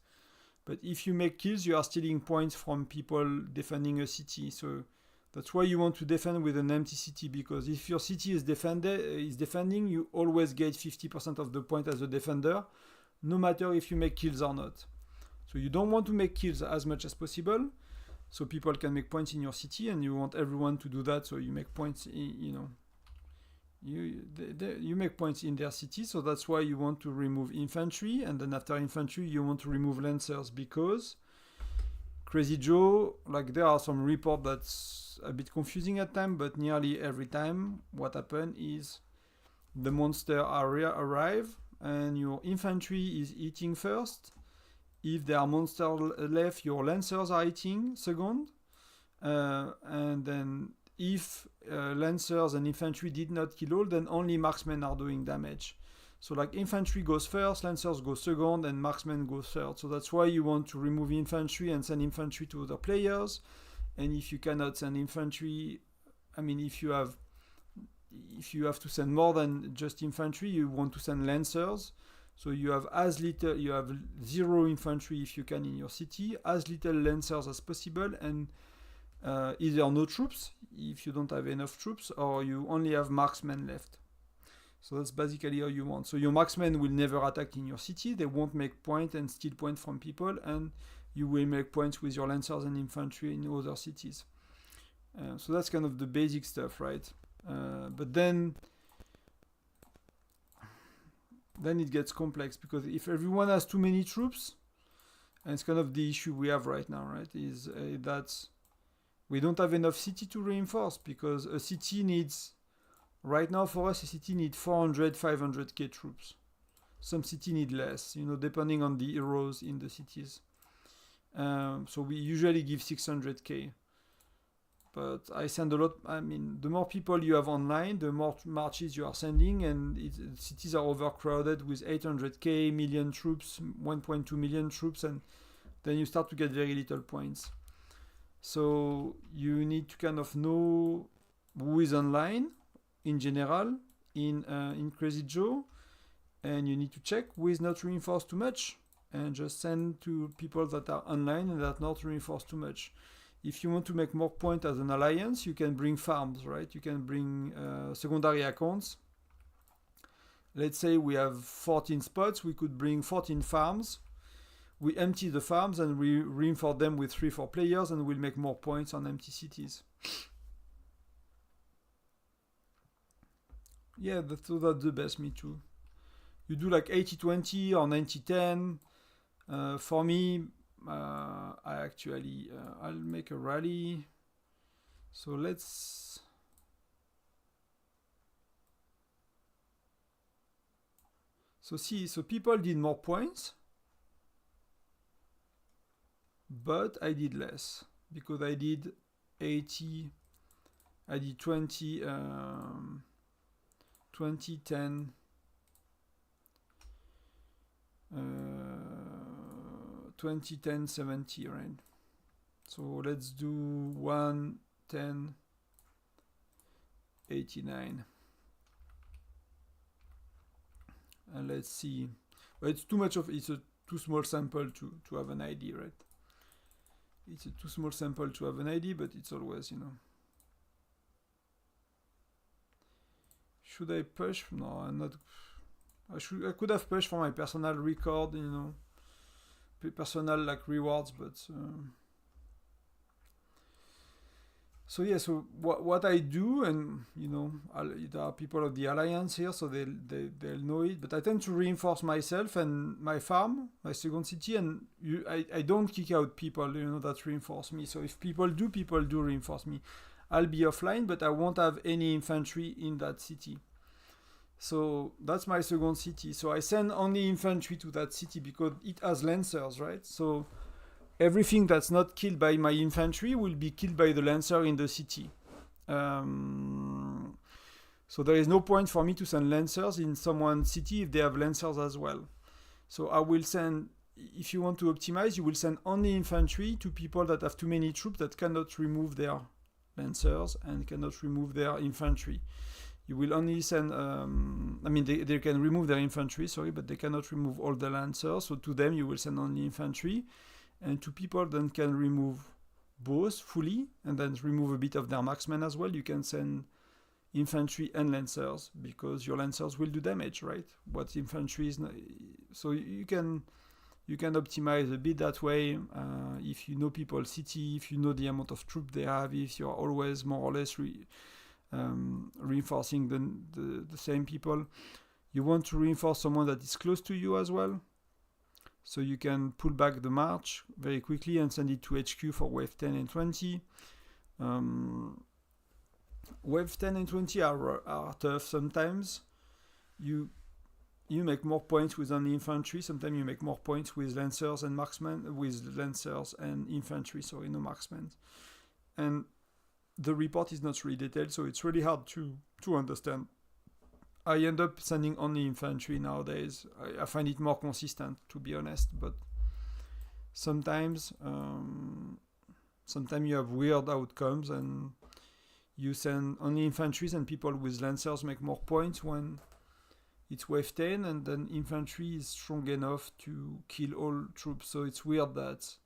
But if you make kills, you are stealing points from people defending a city. So that's why you want to defend with an empty city, because if your city is defending, you always get 50% of the point as a defender, no matter if you make kills or not. So you don't want to make kills as much as possible, so people can make points in your city, and you want everyone to do that, so you make points you make points in their city. So that's why you want to remove infantry, and then after infantry you want to remove lancers, because Crazy Joe, like, there are some reports that's a bit confusing at times, but nearly every time what happens is the monster arrive and your infantry is eating first. If there are monsters left, your lancers are eating second. And then if lancers and infantry did not kill all, then only marksmen are doing damage. So like infantry goes first, lancers go second, and marksmen go third. So that's why you want to remove infantry and send infantry to other players. And if you cannot send infantry, I mean, if you have to send more than just infantry, you want to send lancers. So you have you have 0 infantry if you can in your city, as little lancers as possible, and either no troops if you don't have enough troops, or you only have marksmen left. So that's basically how you want. So your marksmen will never attack in your city, they won't make point and steal point from people, and you will make points with your lancers and infantry in other cities. So that's kind of the basic stuff, right? But then it gets complex, because if everyone has too many troops, and it's kind of the issue we have right now, right, is that we don't have enough city to reinforce, because a city needs, right now for us, a city needs 400, 500k troops. Some city need less, depending on the heroes in the cities. So we usually give 600k. But I send a lot. I mean, the more people you have online, the more marches you are sending, and cities are overcrowded with 800k, million troops, 1.2 million troops, and then you start to get very little points. So you need to kind of know who is online in general in Crazy Joe, and you need to check who is not reinforced too much, and just send to people that are online and that are not reinforced too much. if you want to make more points as an alliance, you can bring farms, right? You can bring secondary accounts. Let's say we have 14 spots, we could bring 14 farms. We empty the farms and we reinforce them with 3-4 players, and we'll make more points on empty cities. Yeah, that's the best, me too. You do like 80-20 or 90-10. For me, I actually, I'll make a rally. So let's... So people did more points, but I did less because I did 80, I did 20, 20, 10, 20, 10, 70, right? So let's do 1, 10, 89. And let's see. But it's too much of, it's a too small sample to have an ID, right? It's a too small sample to have an ID, but it's always, you know. Should I push? No, I'm not. I could have pushed for my personal record, you know, personal like rewards, but so yeah. So what I do, and you know, there are people of the alliance here, so they'll know it. But I tend to reinforce myself and my farm, my second city, and I don't kick out people, you know, that reinforce me. So if people do reinforce me, I'll be offline, but I won't have any infantry in that city. So that's my second city. So I send only infantry to that city because it has lancers, right? So everything that's not killed by my infantry will be killed by the lancer in the city. So there is no point for me to send lancers in someone's city if they have lancers as well. So I will send, if you want to optimize, you will send only infantry to people that have too many troops that cannot remove their lancers and cannot remove their infantry. You will only send, I mean, they can remove their infantry, sorry, but they cannot remove all the lancers. So to them, you will send only infantry. And to people that can remove both fully and then remove a bit of their marksmen as well, you can send infantry and lancers because your lancers will do damage, right? What infantry is not, so you can optimize a bit that way if you know people's city, if you know the amount of troops they have, if you're always more or less reinforcing the same people. You want to reinforce someone that is close to you as well, so you can pull back the march very quickly and send it to HQ for wave 10 and 20. Wave 10 and 20 are tough sometimes. You make more points with only infantry. Sometimes you make more points with lancers and marksmen, with lancers and infantry, sorry, no marksmen. And the report is not really detailed, so it's really hard to understand. I end up sending only infantry nowadays. I find it more consistent, to be honest, but sometimes you have weird outcomes and you send only infantry and people with lancers make more points when it's wave 10, and then infantry is strong enough to kill all troops. So it's weird that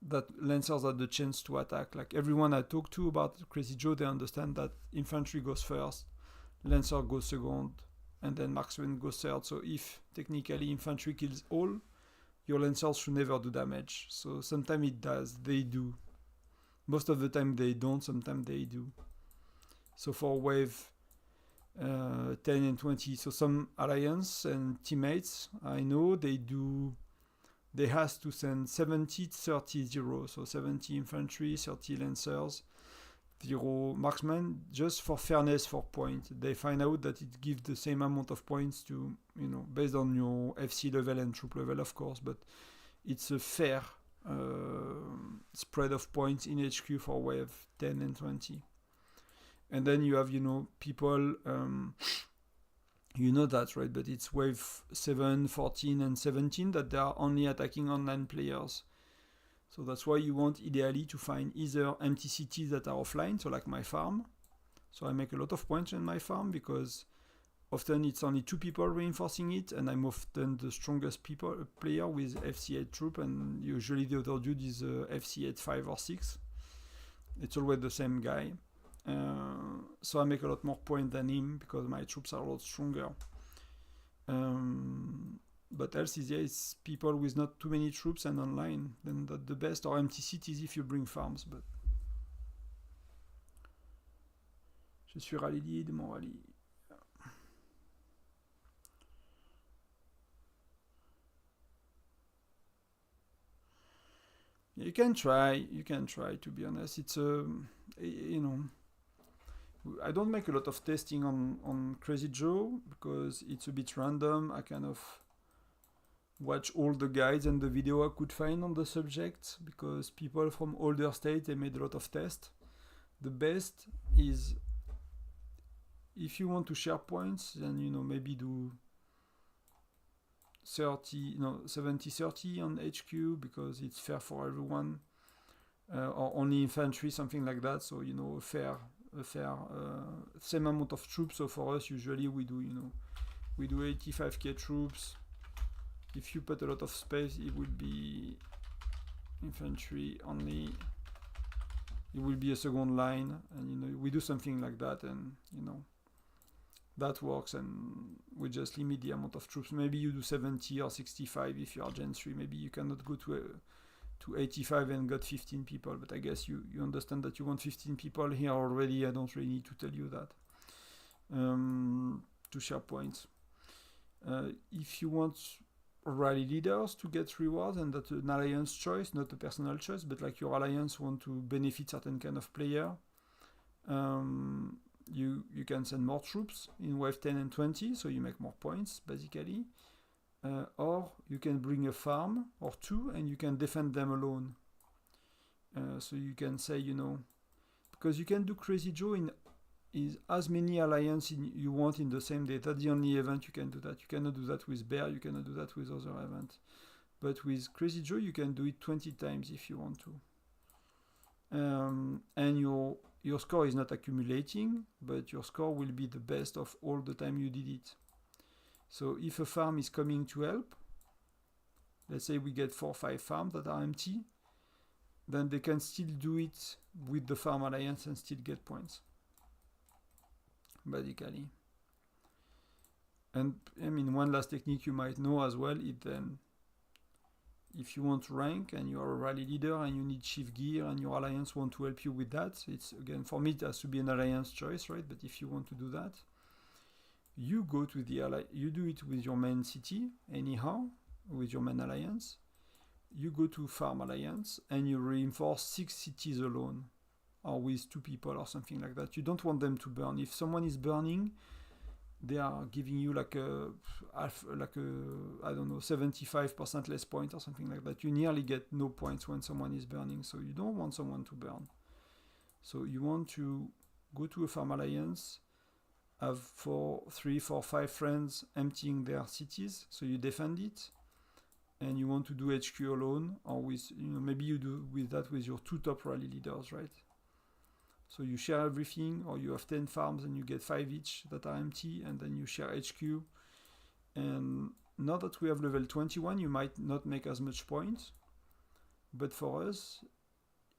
that lancers had the chance to attack. Like everyone I talk to about Crazy Joe, they understand that infantry goes first, lancer goes second, and then marksman goes third. So if technically infantry kills all, your lancers should never do damage. So sometimes it does, they do. Most of the time they don't, sometimes they do. So for wave 10 and 20, so some alliance and teammates, I know they has to send 70, 30, 0. So 70 infantry, 30 lancers, 0 marksmen, just for fairness for point. They find out that it gives the same amount of points to, you know, based on your FC level and troop level, of course, but it's a fair spread of points in HQ for wave 10 and 20. And then you have, you know, people, you know that, right? But it's wave 7, 14, and 17 that they are only attacking online players. So that's why you want ideally to find either empty cities that are offline, so like my farm. So I make a lot of points in my farm because often it's only 2 people reinforcing it, and I'm often the strongest player with FC8 troop, and usually the other dude is FC8 5 or 6. It's always the same guy. So I make a lot more points than him because my troops are a lot stronger. But else is, yeah, it's people with not too many troops and online, then that's the best, or empty cities if you bring farms. But je suis rally lead, mon rally. You can try, to be honest. It's you know, I don't make a lot of testing on Crazy Joe because it's a bit random. I kind of watch all the guides and the video I could find on the subject because people from older states, they made a lot of tests. The best is if you want to share points, then, you know, maybe do 70-30 on HQ because it's fair for everyone, or only infantry, something like that. So, you know, fair same amount of troops. So for us, usually we do 85k troops. If you put a lot of space, it will be infantry only. It will be a second line, and, you know, we do something like that, and, you know, that works, and we just limit the amount of troops. Maybe you do 70 or 65 if you are Gen 3. Maybe you cannot go to 85 and got 15 people, but I guess you understand that you want 15 people here already. I don't really need to tell you that. To share points. If you want rally leaders to get rewards, and that's an alliance choice, not a personal choice, but like your alliance want to benefit certain kind of player, you can send more troops in wave 10 and 20, so you make more points basically, or you can bring a farm or 2 and you can defend them alone. So you can say, you know, because you can do Crazy Joe in as many alliances you want in the same day. That's the only event you can do that. You cannot do that with Bear, you cannot do that with other events. But with Crazy Joe, you can do it 20 times if you want to. And your score is not accumulating, but your score will be the best of all the time you did it. So if a farm is coming to help, let's say we get 4 or 5 farms that are empty, then they can still do it with the farm alliance and still get points, basically. And I mean, one last technique you might know as well is then, if you want to rank and you are a rally leader and you need chief gear and your alliance want to help you with that, it's, again, for me it has to be an alliance choice, right? But if you want to do that, you go to the you do it with your main city anyhow, with your main alliance. You go to farm alliance and you reinforce 6 cities alone, or with 2 people or something like that. You don't want them to burn. If someone is burning, they are giving you like a I don't know, 75% less points or something like that. You nearly get no points when someone is burning, so you don't want someone to burn. So you want to go to a farm alliance, have 3, 4, 5 friends emptying their cities, so you defend it, and you want to do HQ alone, or with, you know, maybe you do with that with your 2 top rally leaders, right? So you share everything, or you have 10 farms and you get 5 each that are empty, and then you share HQ. And now that we have level 21, you might not make as much points, but for us,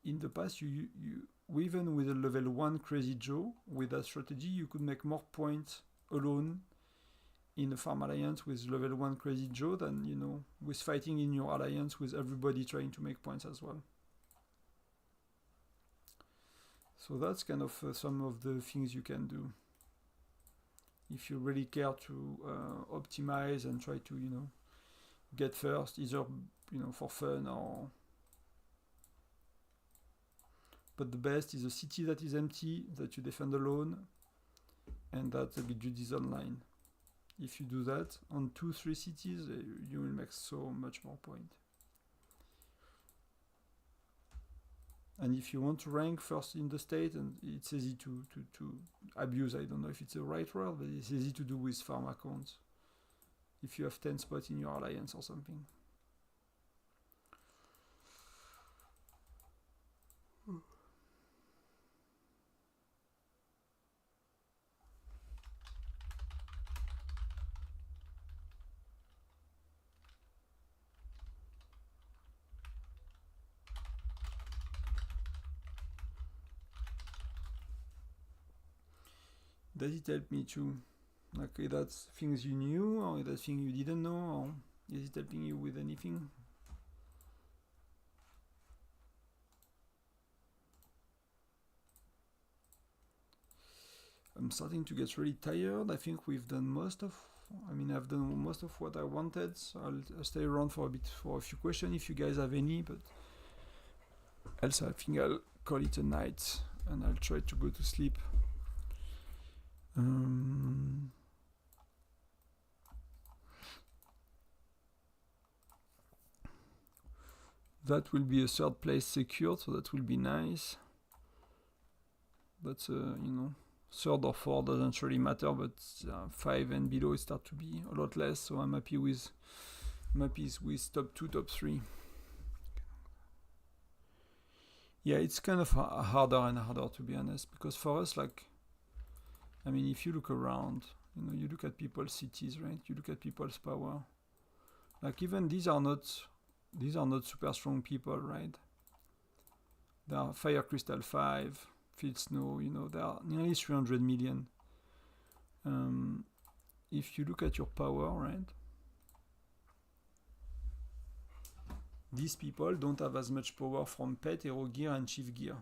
in the past, even with a level 1 Crazy Joe, with that strategy, you could make more points alone in a farm alliance with level 1 Crazy Joe than, you know, with fighting in your alliance with everybody trying to make points as well. So that's kind of some of the things you can do if you really care to optimize and try to, you know, get first, either, you know, for fun or... But the best is a city that is empty, that you defend alone, and that the build is online. If you do that on 2-3 cities, you will make so much more point. And if you want to rank first in the state, and it's easy to abuse, I don't know if it's the right word, but it's easy to do with farm accounts. If you have 10 spots in your alliance or something. Does it help me too? Like, that's things you knew, or that's things you didn't know, or is it helping you with anything? I'm starting to get really tired. I think we've done I've done most of what I wanted, so I'll stay around for a few questions if you guys have any, but else I think I'll call it a night and I'll try to go to sleep. That will be a third place secured, so that will be nice. That's third or fourth doesn't really matter, but 5 and below it start to be a lot less, so I'm happy with top 2, top 3. Yeah, it's kind of harder and harder, to be honest, because for us, like, I mean, if you look around, you look at people's cities, right? You look at people's power. Like, even these are not super strong people, right? They are Fire Crystal 5, Field Snow, they are nearly 300 million. If you look at your power, right? These people don't have as much power from Pet, Hero Gear, and Chief Gear,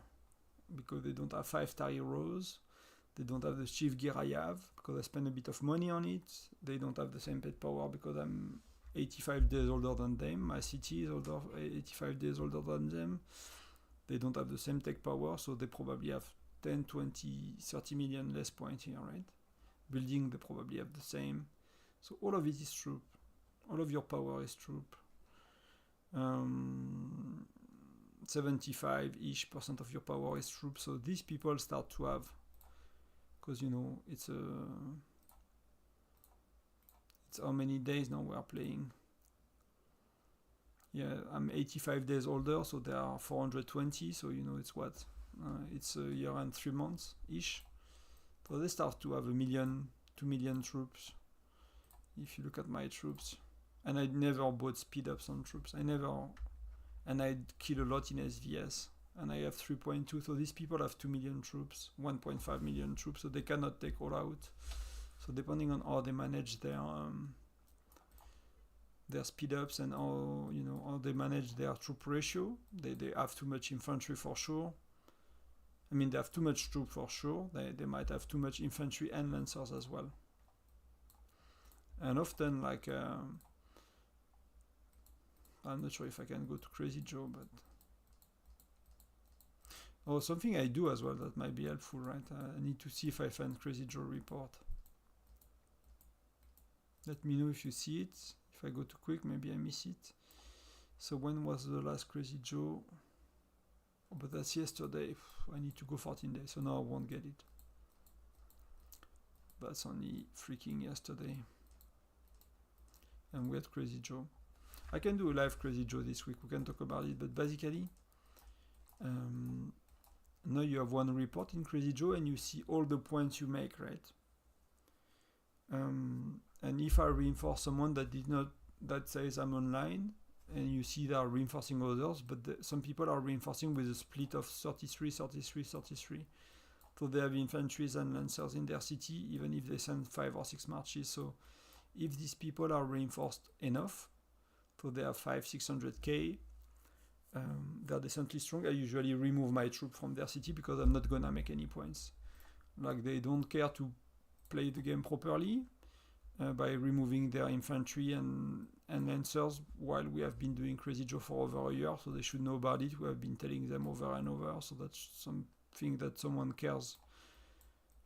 because they don't have 5-star heroes. They don't have the Chief Gear I have, because I spend a bit of money on it. They don't have the same pet power, because I'm 85 days older than them. My city is 85 days older than them. They don't have the same tech power, so they probably have 10, 20, 30 million less points here, right? Building, they probably have the same. So all of it is troop. All of your power is troop. 75-ish% of your power is troop. So these people start to have, because it's how many days now we are playing. Yeah, I'm 85 days older, so they are 420. So it's what? It's a year and 3 months ish. So they start to have 1 million, 2 million troops. If you look at my troops, and I never bought speed ups on troops. And I kill a lot in SVS, and I have 3.2. So these people have 2 million troops, 1.5 million troops, so they cannot take all out. So depending on how they manage their speed ups and how they manage their troop ratio, they have too much infantry for sure. I mean, they have too much troop for sure. They might have too much infantry and lancers as well. And often, like, I'm not sure if I can go to Crazy Joe, but something I do as well that might be helpful, right? I need to see if I find Crazy Joe report. Let me know if you see it. If I go too quick, maybe I miss it. So when was the last Crazy Joe? But that's yesterday. I need to go 14 days, so now I won't get it. That's only freaking yesterday. And we had Crazy Joe. I can do a live Crazy Joe this week. We can talk about it. But basically, now you have one report in Crazy Joe, and you see all the points you make, right? And if I reinforce someone that says I'm online, and you see they are reinforcing others, but some people are reinforcing with a split of 33, 33, 33. So they have infantries and lancers in their city, even if they send 5 or 6 marches. So if these people are reinforced enough, so they have 500-600k, they're decently strong, I usually remove my troop from their city because I'm not gonna make any points. Like, they don't care to play the game properly by removing their infantry and lancers, while we have been doing Crazy Joe for over a year, so they should know about it. We have been telling them over and over, so that's something that someone cares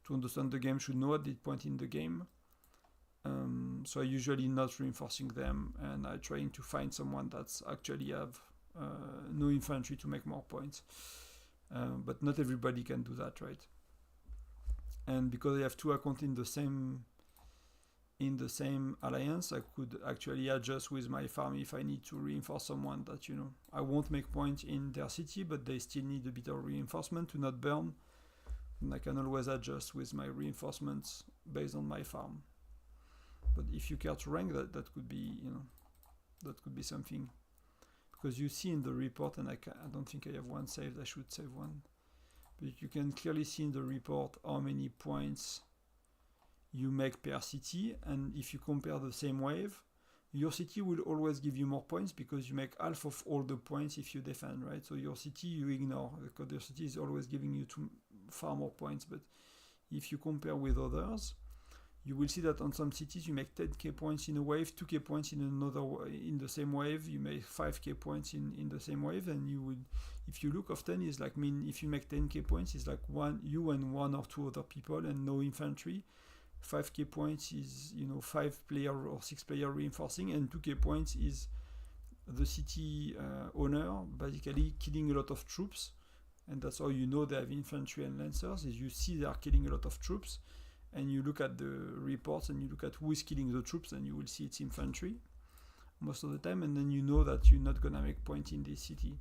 to understand the game should know at this point in the game. So I usually not reinforcing them, and I trying to find someone that's actually have no infantry to make more points. But not everybody can do that, right? And because I have 2 accounts in the same alliance, I could actually adjust with my farm if I need to reinforce someone that I won't make points in their city, but they still need a bit of reinforcement to not burn. And I can always adjust with my reinforcements based on my farm. But if you care to rank, that could be that could be something, because you see in the report, and I don't think I have one saved. I should save one, but you can clearly see in the report how many points you make per city, and if you compare the same wave, your city will always give you more points because you make half of all the points if you defend, right? So your city you ignore because your city is always giving you far more points. But if you compare with others, you will see that on some cities you make 10k points in a wave, 2k points in another in the same wave, you make 5k points in the same wave, and you will, if you look often, is like if you make 10k points, is like you and one or two other people and no infantry. 5k points is 5 player or 6 player reinforcing, and 2k points is the city owner basically killing a lot of troops, and that's how you know they have infantry and lancers, is you see they are killing a lot of troops, and you look at the reports and you look at who is killing the troops, and you will see it's infantry most of the time, and then you know that you're not gonna make point in this city.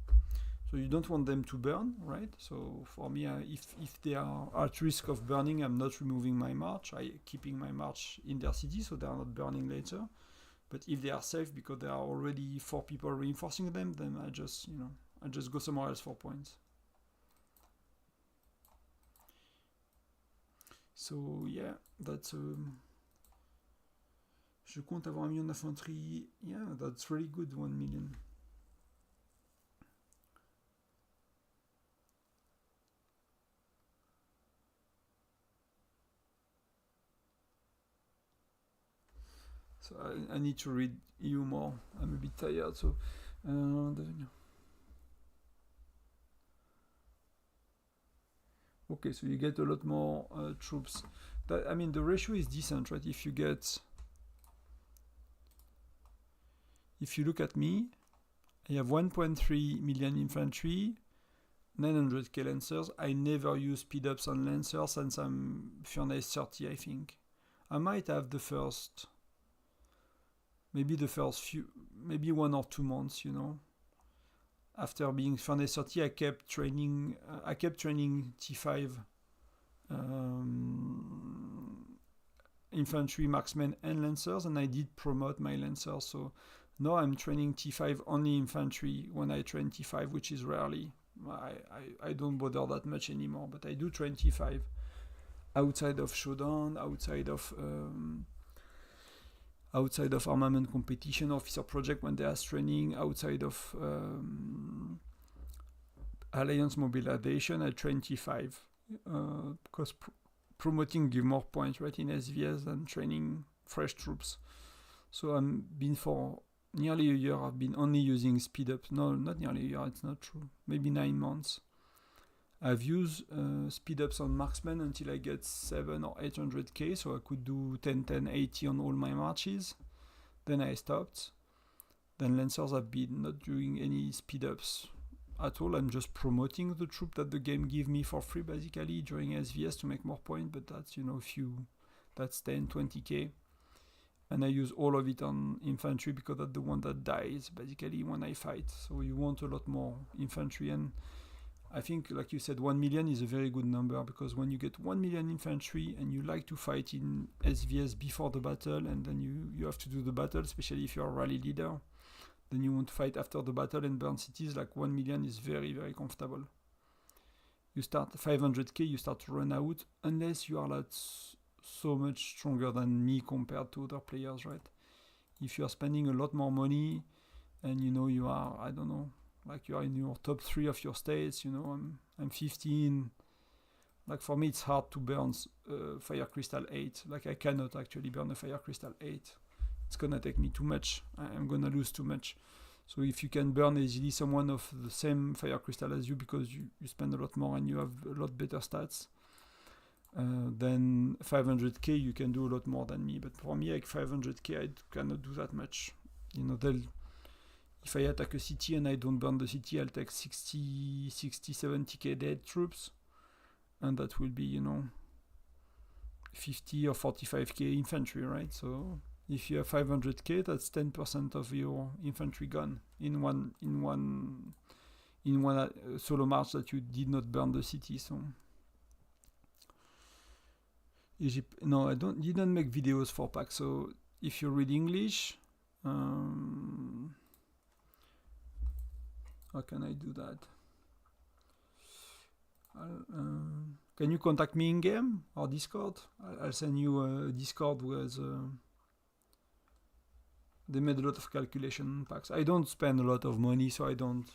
So you don't want them to burn, right? So for me, if they are at risk of burning, I'm not removing my march. I keeping my march in their city, so they are not burning later. But if they are safe because there are already 4 people reinforcing them, then I just go somewhere else for points. So yeah, that's je compte avoir 1 million d'infanterie. Yeah, that's really good, 1 million. So I need to read you more. I'm a bit tired, so okay, so you get a lot more troops. I mean, the ratio is decent, right? If you look at me, I have 1.3 million infantry, 900k lancers. I never use speed ups on lancers since I'm Furnace 30, I think. I might have maybe the first few, maybe 1 or 2 months, After being Furnace 30, I kept training T5 infantry, marksmen, and lancers, and I did promote my lancers. So now I'm training T5 only infantry when I train T5, which is rarely. I don't bother that much anymore, but I do train T5 outside of showdown, outside of armament competition, officer project when they are training, outside of alliance mobilization. I train T5 because promoting give more points, right, in SVS than training fresh troops. So I've been for nearly a year, I've been only using speed ups. No, not nearly a year, it's not true. Maybe 9 months. I've used speed ups on marksmen until I get 700 or 800k, so I could do 10, 10, 80 on all my marches. Then I stopped. Then lancers, I've been not doing any speed ups at all. I'm just promoting the troop that the game give me for free, basically, during SVS to make more points, but that's, that's 10, 20k. And I use all of it on infantry because that's the one that dies, basically, when I fight. So you want a lot more infantry, and I think, like you said, 1 million is a very good number, because when you get 1 million infantry and you like to fight in SVS before the battle, and then you have to do the battle, especially if you're a rally leader, then you want to fight after the battle and burn cities, like 1 million is very, very comfortable. You start 500k, you start to run out, unless you are like so much stronger than me compared to other players, right? If you are spending a lot more money, and you are, I don't know, like you are in your top 3 of your states, I'm 15. Like for me, it's hard to burn Fire Crystal 8. Like I cannot actually burn a Fire Crystal 8. It's gonna take me too much. I'm gonna lose too much. So if you can burn easily someone of the same Fire Crystal as you, because you spend a lot more and you have a lot better stats, then 500k you can do a lot more than me. But for me, like 500k, I cannot do that much. If I attack a city and I don't burn the city, I'll take 60, 70k dead troops. And that will be, 50 or 45k infantry, right? So if you have 500k, that's 10% of your infantry gone in one solo march that you did not burn the city. So no, I didn't make videos for PAC. So if you read English, how can I do that? can you contact me in game or Discord? I'll send you a Discord with. They made a lot of calculation packs. I don't spend a lot of money, so I don't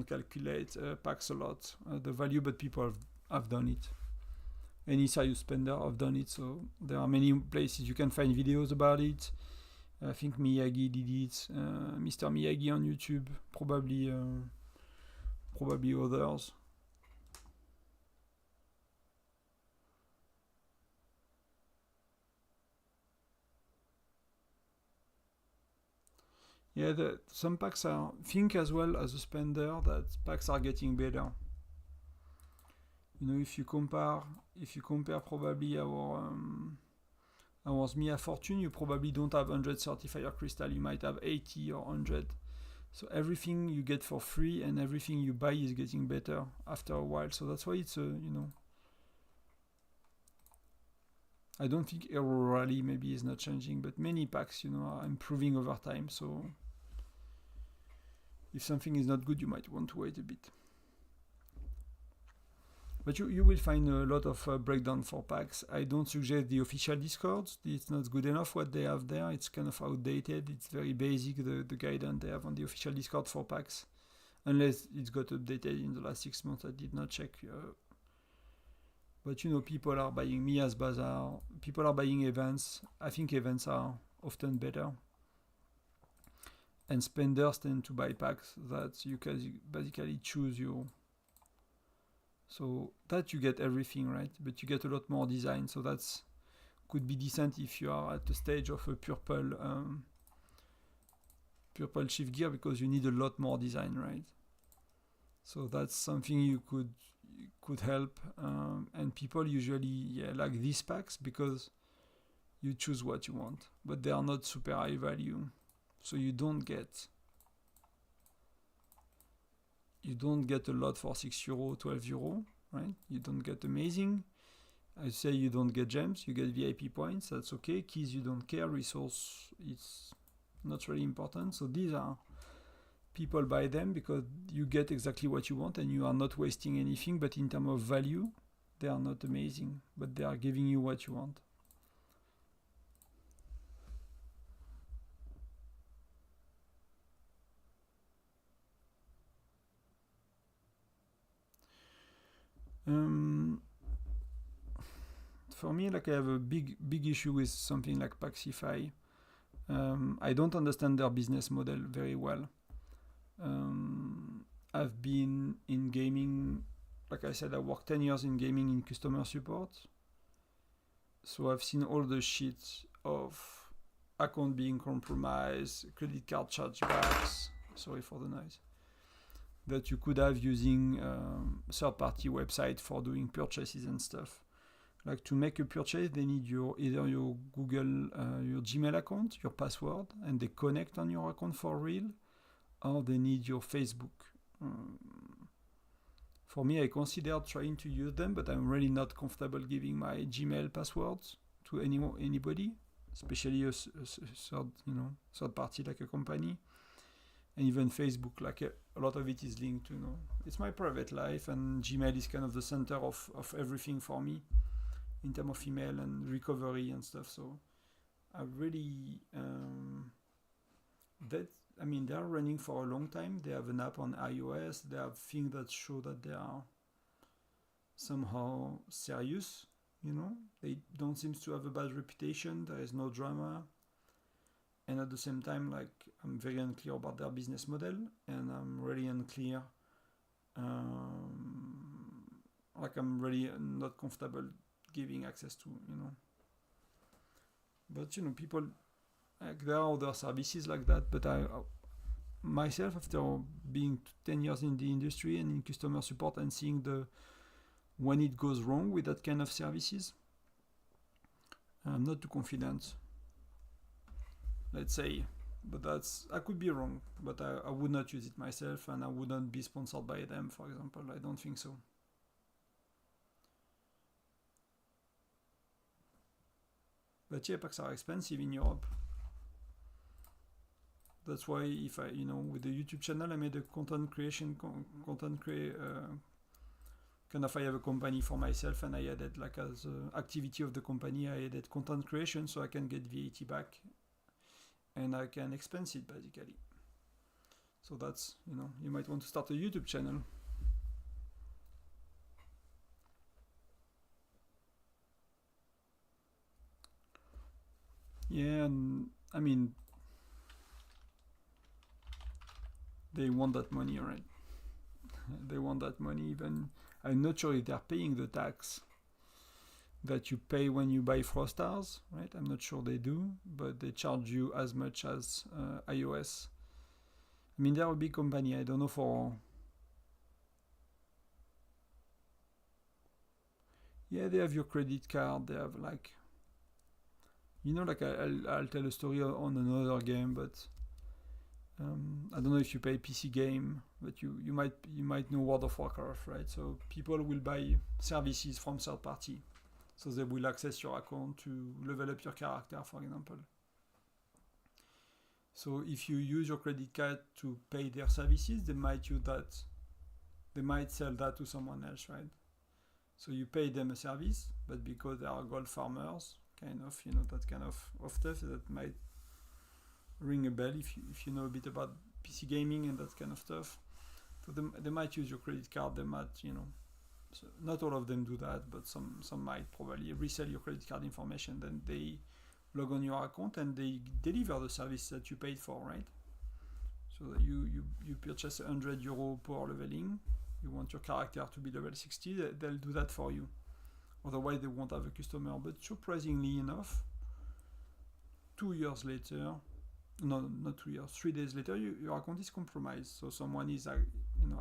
calculate packs a lot the value, but people have done it. Any serious spender have done it, so there are many places you can find videos about it. I think Miyagi did it, Mr. Miyagi on YouTube, probably others. Yeah, some packs are, think as well as a spender that packs are getting better. You know, if you compare probably our Mia Fortune, you probably don't have 100 certifier crystal, you might have 80 or 100. So everything you get for free and everything you buy is getting better after a while. So that's why it's you know, I don't think Hero Rally maybe is not changing, but many packs, you know, are improving over time. So if something is not good, you might want to wait a bit. But you will find a lot of breakdown for packs. I don't suggest the official Discord. It's not good enough what they have there. It's kind of outdated. It's very basic, the guidance they have on the official Discord for packs. Unless it's got updated in the last 6 months. I did not check. But you know, people are buying Mia's Bazaar. People are buying events. I think events are often better. And spenders tend to buy packs that you can basically choose your... So that you get everything, right? But you get a lot more design. So that's could be decent if you are at the stage of a purple shift gear, because you need a lot more design, right? So that's something you could help. And people usually like these packs because you choose what you want, but they are not super high value. So you don't get a lot for €6, €12, right? You don't get amazing. I say you don't get gems, you get VIP points, that's okay. Keys you don't care, resource it's not really important. So these are, people buy them because you get exactly what you want and you are not wasting anything, but in terms of value, they are not amazing, but they are giving you what you want. For me, like I have a big issue with something like Paxify. I don't understand their business model very well. I've been in gaming, like I said, I worked 10 years in gaming in customer support. So I've seen all the shit of account being compromised, credit card chargebacks, sorry for the noise, that you could have using third-party website for doing purchases and stuff. Like to make a purchase, they need either your Google, your Gmail account, your password, and they connect on your account for real, or they need your Facebook. For me, I considered trying to use them, but I'm really not comfortable giving my Gmail passwords to anybody, especially a third party like a company. And even Facebook, like a lot of it is linked to, it's my private life, and Gmail is kind of the center of everything for me in terms of email and recovery and stuff. So I really, they are running for a long time. They have an app on iOS. They have things that show that they are somehow serious, They don't seem to have a bad reputation. There is no drama. And at the same time, like, I'm very unclear about their business model, and I'm really unclear. I'm really not comfortable giving access to, But, people, like, there are other services like that, but I myself, after being 10 years in the industry and in customer support and seeing when it goes wrong with that kind of services, I'm not too confident. Let's say, but I could be wrong, but I would not use it myself, and I wouldn't be sponsored by them, for example. I don't think so. But yeah, packs are expensive in Europe. That's why if I, with the YouTube channel, I made a content kind of I have a company for myself, and I added like as activity of the company, I added content creation, so I can get VAT back, and I can expense it basically. So that's, you might want to start a YouTube channel. Yeah, and I mean, they want that money, right? They want that money. Even I'm not sure if they're paying the tax that you pay when you buy Frostars, right? I'm not sure they do, but they charge you as much as iOS. I mean, they're a big company. I don't know for... Yeah, they have your credit card. They have like... like I'll tell a story on another game, but I don't know if you play PC game, but you might know World of Warcraft, right? So people will buy services from third party, so they will access your account to level up your character, for example. So if you use your credit card to pay their services, they might use that. They might sell that to someone else, right? So you pay them a service, but because they are gold farmers, kind of, that kind of stuff that might ring a bell if you know a bit about PC gaming and that kind of stuff. So they might use your credit card. They might, so not all of them do that, but some might probably resell your credit card information. Then they log on your account and they deliver the service that you paid for, right? So you purchase €100 power leveling. You want your character to be level 60. They'll do that for you. Otherwise, they won't have a customer. But surprisingly enough, 2 years later, no, not 2 years, 3 days later, your account is compromised. So someone is,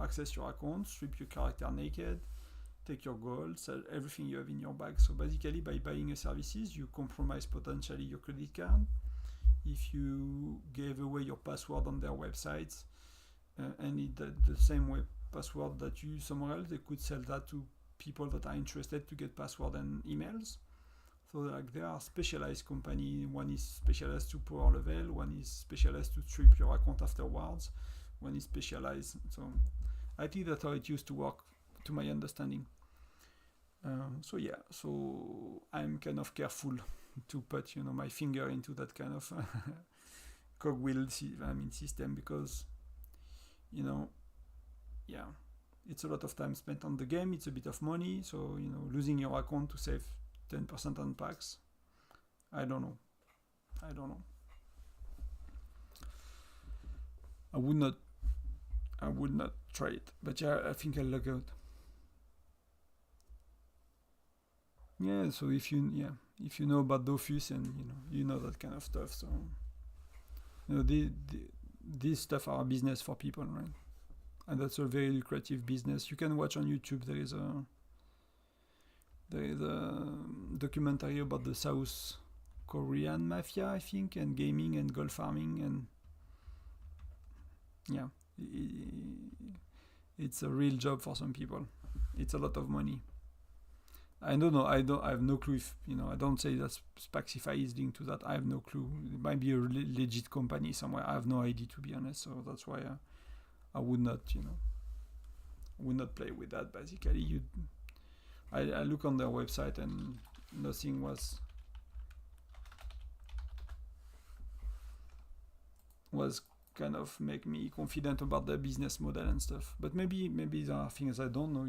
access your account, strip your character naked, take your gold, sell everything you have in your bag. So basically, by buying a services, you compromise potentially your credit card. If you gave away your password on their websites, and the same web password that you use somewhere else, they could sell that to people that are interested to get password and emails. So like they are specialized company. One is specialized to power level, one is specialized to strip your account afterwards, one is specialized. So I think that's how it used to work, to my understanding. So I'm kind of careful to put my finger into that kind of cogwheel system, because it's a lot of time spent on the game. It's a bit of money, so losing your account to save 10% on packs, I don't know. I would not try it, but yeah, I think I'll log out. Yeah, so if you know about Dofus and you know that kind of stuff, so these stuff are a business for people, right? And that's a very lucrative business. You can watch on YouTube. There is a documentary about the South Korean mafia, I think, and gaming and gold farming, and yeah, it's a real job for some people. It's a lot of money. I don't know. I have no clue if I don't say that Spaxify is linked to that. I have no clue. It might be a legit company somewhere. I have no idea, to be honest. So that's why I would not, play with that. Basically, I look on their website and nothing was kind of make me confident about their business model and stuff. But maybe there are things I don't know,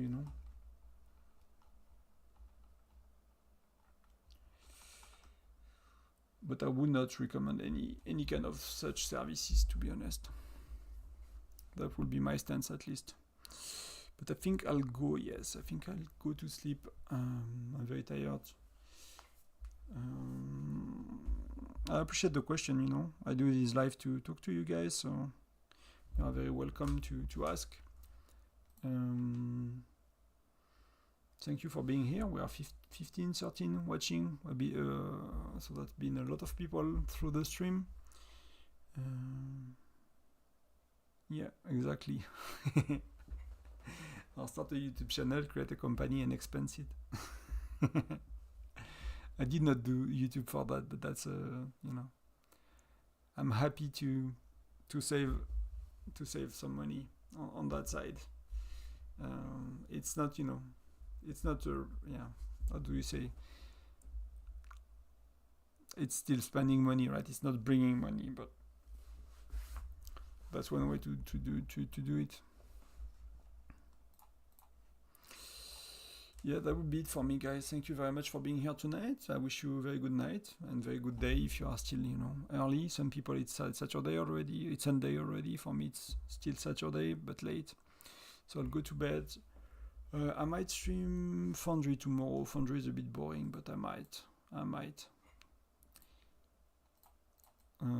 But I would not recommend any kind of such services, to be honest. That would be my stance, at least. But I think I'll go, yes. I think I'll go to sleep. I'm very tired. I appreciate the question, I do this live to talk to you guys, so you are very welcome to ask. Thank you for being here. We are 15, 13 watching. So that's been a lot of people through the stream. Yeah, exactly. I'll start a YouTube channel, create a company, and expense it. I did not do YouTube for that, but that's I'm happy to save some money on that side. It's not it's not a, yeah, how do you say, it's still spending money, right? It's not bringing money, but that's one way to do it. Yeah, that would be it for me, guys. Thank you very much for being here tonight. I wish you a very good night and very good day if you are still, you know, early. Some people it's Saturday already, it's Sunday already. For me, it's still Saturday, but late. So I'll go to bed. I might stream Foundry tomorrow. Foundry is a bit boring, but I might.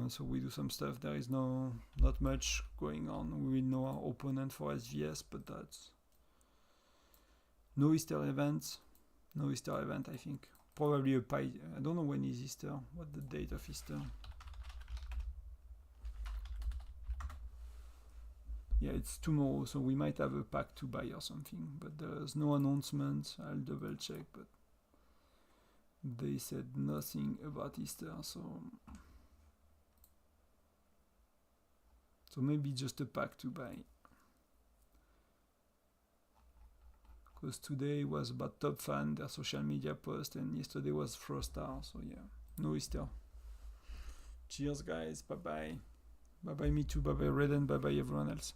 So we do some stuff. There is not much going on. We will know our opponent for SVS, but that's no Easter event. No Easter event, I think. Probably a pie. I don't know when is Easter. What the date of Easter? Yeah, it's tomorrow, so we might have a pack to buy or something. But there's no announcement. I'll double check, but they said nothing about Easter, so maybe just a pack to buy. Because today was about Top Fan, their social media post, and yesterday was Frostar, so yeah, no Easter. Cheers, guys. Bye-bye. Bye-bye, me too. Bye-bye, Redden. Bye-bye, everyone else.